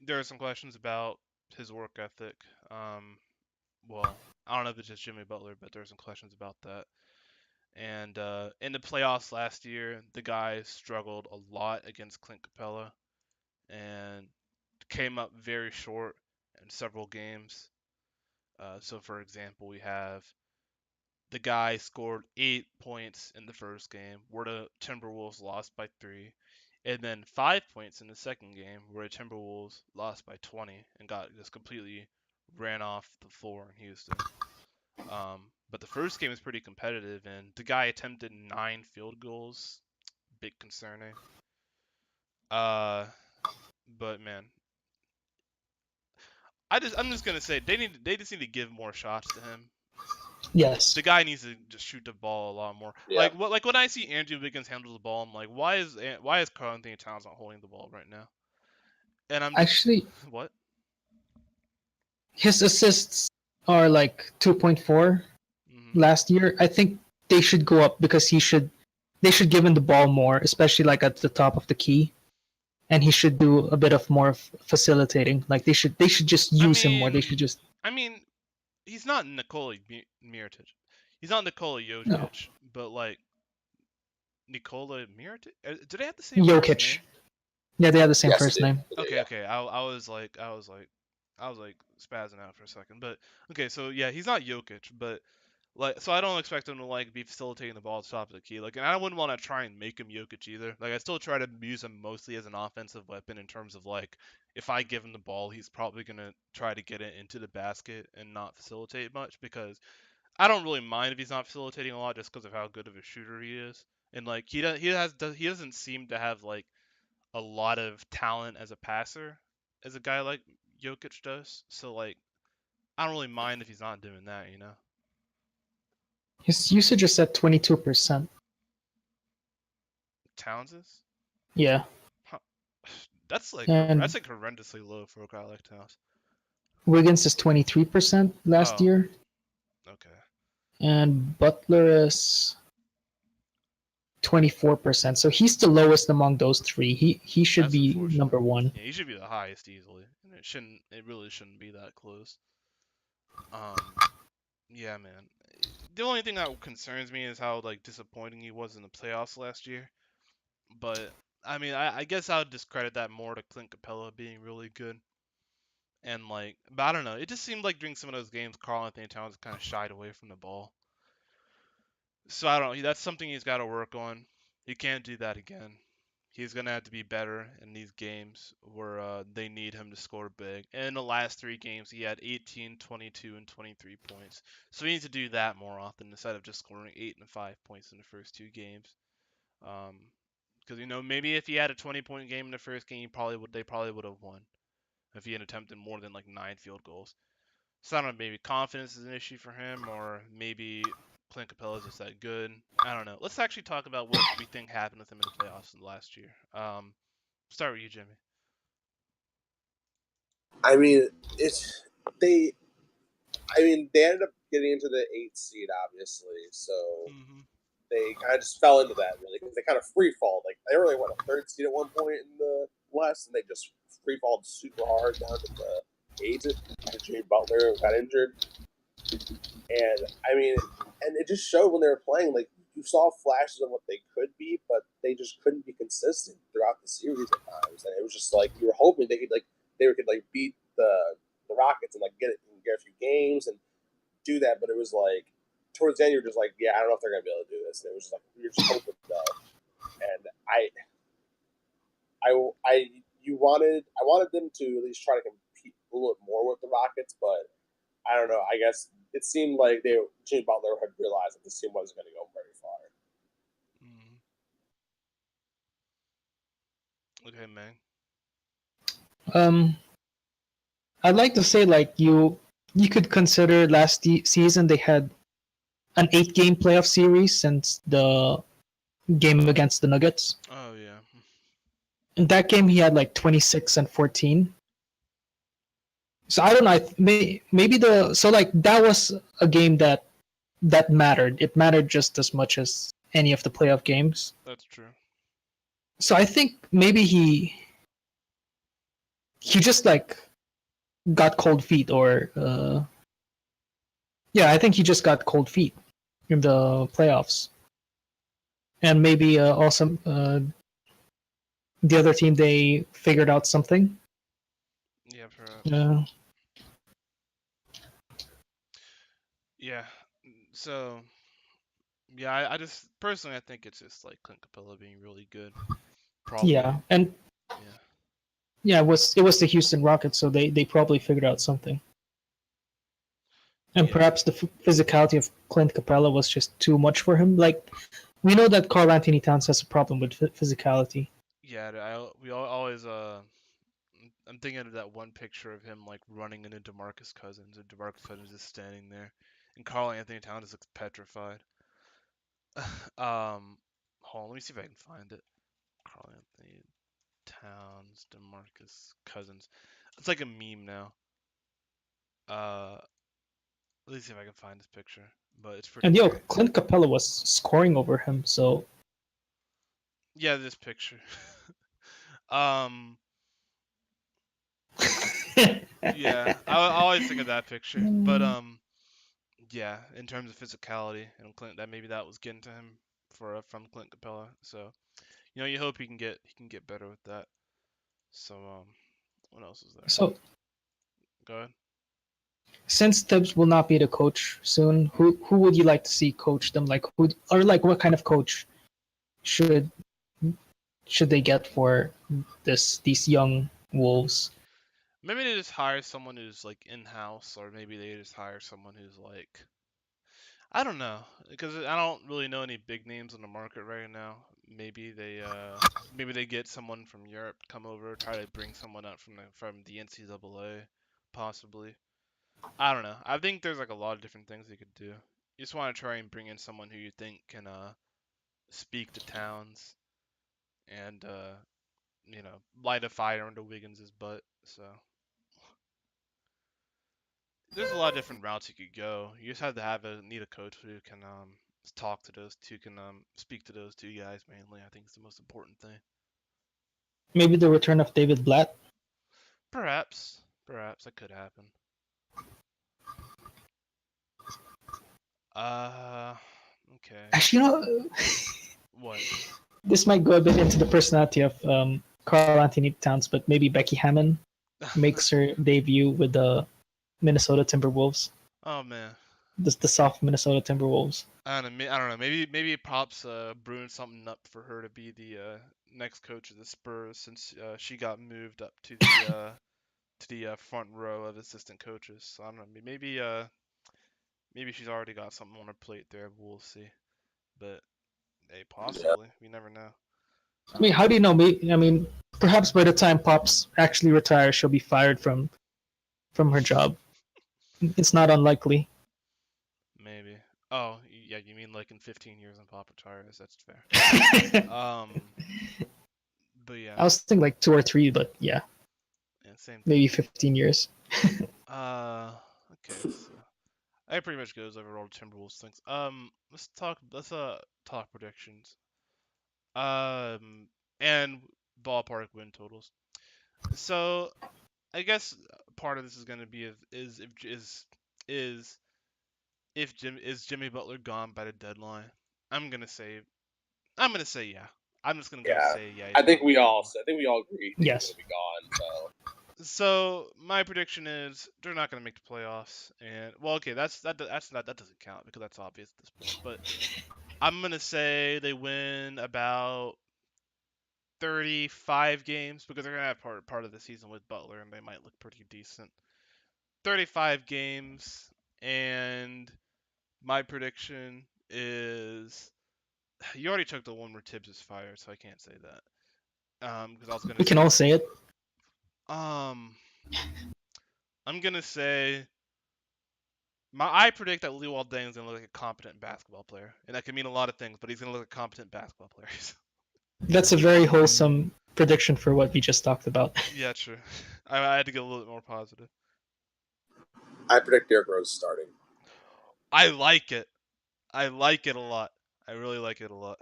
there are some questions about his work ethic. Well, I don't know if it's just Jimmy Butler, but there's some questions about that. And in the playoffs last year, the guy struggled a lot against Clint Capella and came up very short in several games. So, for example, we have the guy scored 8 points in the first game, where the Timberwolves lost by 3, and then 5 points in the second game, where the Timberwolves lost by 20 and got just completely ran off the floor in Houston. But the first game was pretty competitive, and the guy attempted 9 field goals. Bit concerning. But man, I'm just gonna say they just need to give more shots to him. Yes. The guy needs to just shoot the ball a lot more. Yeah. Like when I see Andrew Wiggins handle the ball, I'm like, why is Karl Anthony Towns not holding the ball right now? And I'm just, Actually, what? his assists are like 2.4 last year. I think they should go up because they should give him the ball more, especially like at the top of the key, and he should do a bit of more facilitating. Like they should just use him more. They should just. I mean, he's not Nikola Mirotic. He's not Nikola Jokic, No. but like Nikola Mirotic. Do they have the same Jokic. first name? Yeah, they have the same Yes, first they do. name. They do, Okay, yeah. okay. I was like spazzing out for a second, but okay. So yeah, he's not Jokic, but like, so I don't expect him to like be facilitating the ball at the top of the key. Like, and I wouldn't want to try and make him Jokic either. Like, I still try to use him mostly as an offensive weapon in terms of like, if I give him the ball, he's probably gonna try to get it into the basket and not facilitate much, because I don't really mind if he's not facilitating a lot just because of how good of a shooter he is. And like he doesn't seem to have like a lot of talent as a passer as a guy like Jokic does. So like I don't really mind if he's not doing that, you know. His usage is at 22%. Towns is? Yeah. Huh. That's like And horrendously low for a guy like Towns. Wiggins is 23% last Oh. year, Okay. and Butler is 24%. So he's the lowest among those three. He should That's be unfortunate. number one. Yeah, he should be the highest easily. And it really shouldn't be that close. Yeah, man. The only thing that concerns me is how like disappointing he was in the playoffs last year. But I mean, I guess I would discredit that more to Clint Capella being really good. And like, but I don't know. It just seemed like during some of those games, Karl Anthony Towns kind of shied away from the ball. So I don't know. That's something he's got to work on. He can't do that again. He's gonna have to be better in these games where they need him to score big. And in the last 3 games, he had 18, 22, and 23 points. So he needs to do that more often instead of just scoring 8 and 5 points in the first 2 games. Because maybe if he had a 20-point game in the first game, they probably would have won if he had attempted more than like 9 field goals. So I don't know, maybe confidence is an issue for him, or maybe Clint Capella is just that good. I don't know. Let's actually talk about what we think happened with him in the playoffs last year. Start with you, Jimmy. I mean, it's they. I mean, they ended up getting into the 8th seed, obviously. So Mm-hmm. they kind of just fell into that really because they kind of free fall. Like they were like what, a 3rd seed at one point in the West, and they just free falled super hard down to the 8th. Jimmy Butler got injured, and I mean, and it just showed when they were playing. Like you saw flashes of what they could be, but they just couldn't be consistent throughout the series at times. And it was just like you were hoping they could beat the Rockets and like get a few games and do that, but it was like towards the end you're just like, yeah, I don't know if they're gonna be able to do this. And it was just like you're just hoping though. And I wanted them to at least try to compete a little bit more with the Rockets, but I don't know. I guess it seemed like Jimmy Butler had realized that this team wasn't going to go very far. Mm-hmm. Okay, man. I'd like to say like you could consider last season they had an 8-game playoff series since the game against the Nuggets. Oh yeah. In that game, he had like 26 and 14. So I don't know. Maybe that was a game that mattered. It mattered just as much as any of the playoff games. That's true. So I think maybe he just like got cold feet, or yeah, I think he just got cold feet in the playoffs, and maybe also the other team, they figured out something. Yeah, perhaps. Yeah. So yeah, I just personally I think it's just like Clint Capella being really good. Probably. Yeah, and Yeah. yeah, it was the Houston Rockets, so they probably figured out something. And Yeah. perhaps the physicality of Clint Capella was just too much for him. Like, we know that Karl Anthony Towns has a problem with physicality. Yeah. We always I'm thinking of that one picture of him like running into DeMarcus Cousins, and DeMarcus Cousins is standing there, and Karl Anthony Towns looks petrified. Hold on, let me see if I can find it. Karl Anthony Towns, DeMarcus Cousins. It's like a meme now. Uh, let me see if I can find this picture, but it's pretty And yo, great. Clint Capella was scoring over him, so Yeah, this picture. um, yeah, I always think of that picture, but yeah, in terms of physicality and Clint, that was getting to him from Clint Capella. So you hope he can get better with that. So what else is there? so Go ahead. since Tibbs will not be the coach soon, who would you like to see coach them? Like who, or like what kind of coach should should they get for these young Wolves? Maybe they just hire someone who's like in-house, or maybe they just hire someone who's like, I don't know, because I don't really know any big names on the market right now. Maybe they get someone from Europe to come over, try to bring someone up from the NCAA, possibly. I don't know. I think there's like a lot of different things they could do. You just want to try and bring in someone who you think can speak to Towns and light a fire under Wiggins' butt. So there's a lot of different routes you could go. You just have to need a coach who can talk to those two, can speak to those two guys mainly. I think it's the most important thing. Maybe the return of David Blatt. Perhaps that could happen. Okay. Actually, What? This might go a bit into the personality of Carl Anthony Towns, but maybe Becky Hammond makes her debut with the Minnesota Timberwolves, Oh man. the soft Minnesota Timberwolves. I don't know. Maybe Pop's brewing something up for her to be the next coach of the Spurs since she got moved up to the front row of assistant coaches. So I don't know. Maybe she's already got something on her plate there. We'll see. But hey, Yeah. possibly. We never know. I mean, how do you know? I mean, perhaps by the time Pops actually retires, she'll be fired from her job. It's not unlikely. Maybe. Oh, yeah, you mean like in 15 years when Pop retires? That's fair. I But yeah, was thinking like 2 or 3, but yeah, same thing. maybe 15 years. Okay, so that pretty much goes over all the Timberwolves things. Let's talk predictions. And ballpark win totals. So I guess part of this is going to be if Jimmy Butler gone by the deadline. I'm gonna say I'm gonna say yeah. I'm just gonna go Yeah. say yeah. He's I think gone by we the all deadline. agree he's Yes. going to be gone. So So my prediction is they're not gonna make the playoffs, and well, okay, that doesn't count because that's obvious at this point. But I'm gonna say they win about 35 games because they're gonna have part of the season with Butler, and they might look pretty decent. 35 games, and my prediction is you already took the one where Tibbs is fired, so I can't say that. Because I was gonna We can say all say it. um I'm gonna say I predict that Luol Deng is gonna look like a competent basketball player, and that can mean a lot of things, but he's gonna look like a competent basketball player. That's a very wholesome prediction for what we just talked about. Yeah, true. I had to get a little bit more positive. I predict Derrick Rose starting. I like it. I like it a lot. I really like it a lot.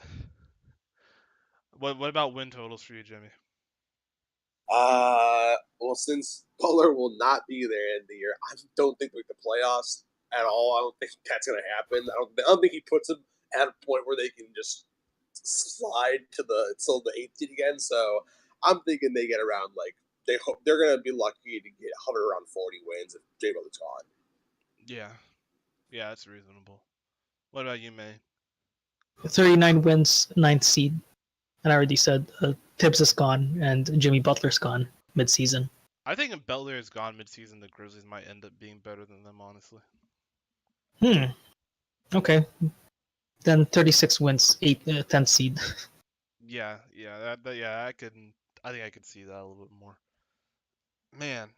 What about win totals for you, Jimmy? Well, since Butler will not be there in the year, I don't think we make the playoffs at all. I don't think that's going to happen. I don't think he puts them at a point where they can just slide to the eighth seed again. So I'm thinking they get around they're going to be lucky to get hover around 40 wins if Jay Butler's gone. Yeah. Yeah, that's reasonable. What about you, May? 39 wins, ninth seed. And I already said Tibbs is gone and Jimmy Butler's gone mid-season. I think if Butler is gone midseason, the Grizzlies might end up being better than them, honestly. Okay. Then 36 wins, 10th seed. Yeah, I think I could see that a little bit more. Man,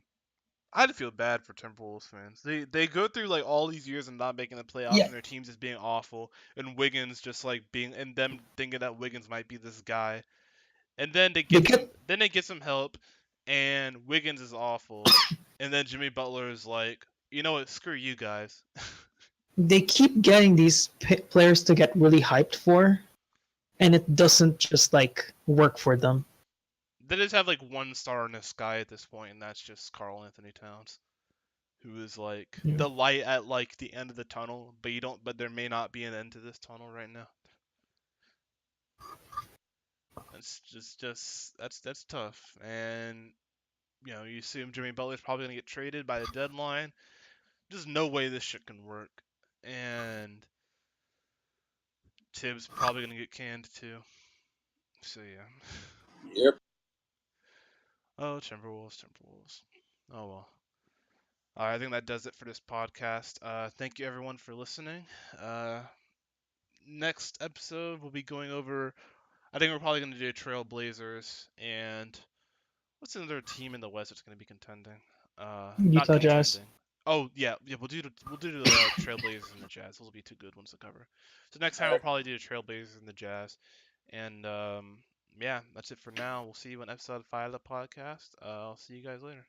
I'd feel bad for Timberwolves fans. They go through like all these years and not making the playoffs, Yeah. and their teams just being awful, and Wiggins just like being, and them thinking that Wiggins might be this guy, and then they get some help, and Wiggins is awful, and then Jimmy Butler is like, you know what, screw you guys. They keep getting these players to get really hyped for, and it doesn't just like work for them. They just have like one star in the sky at this point, and that's just Karl Anthony Towns, who is like Yeah. the light at like the end of the tunnel, but there may not be an end to this tunnel right now. It's just that's tough. And you assume Jimmy Butler's probably gonna get traded by the deadline. There's no way this shit can work. And Tibbs probably gonna get canned too. So yeah. Yep. Oh, Timberwolves. Oh well. I think that does it for this podcast. Thank you everyone for listening. Next episode we'll be going over. I think we're probably gonna do Trailblazers and what's another team in the West that's gonna be contending? Not Utah Jazz. contending. Oh yeah, we'll do the Trailblazers and the Jazz. Those will be two good ones to cover. So next time we'll probably do the Trailblazers and the Jazz. And yeah, that's it for now. We'll see you on episode 5 of the podcast. I'll see you guys later.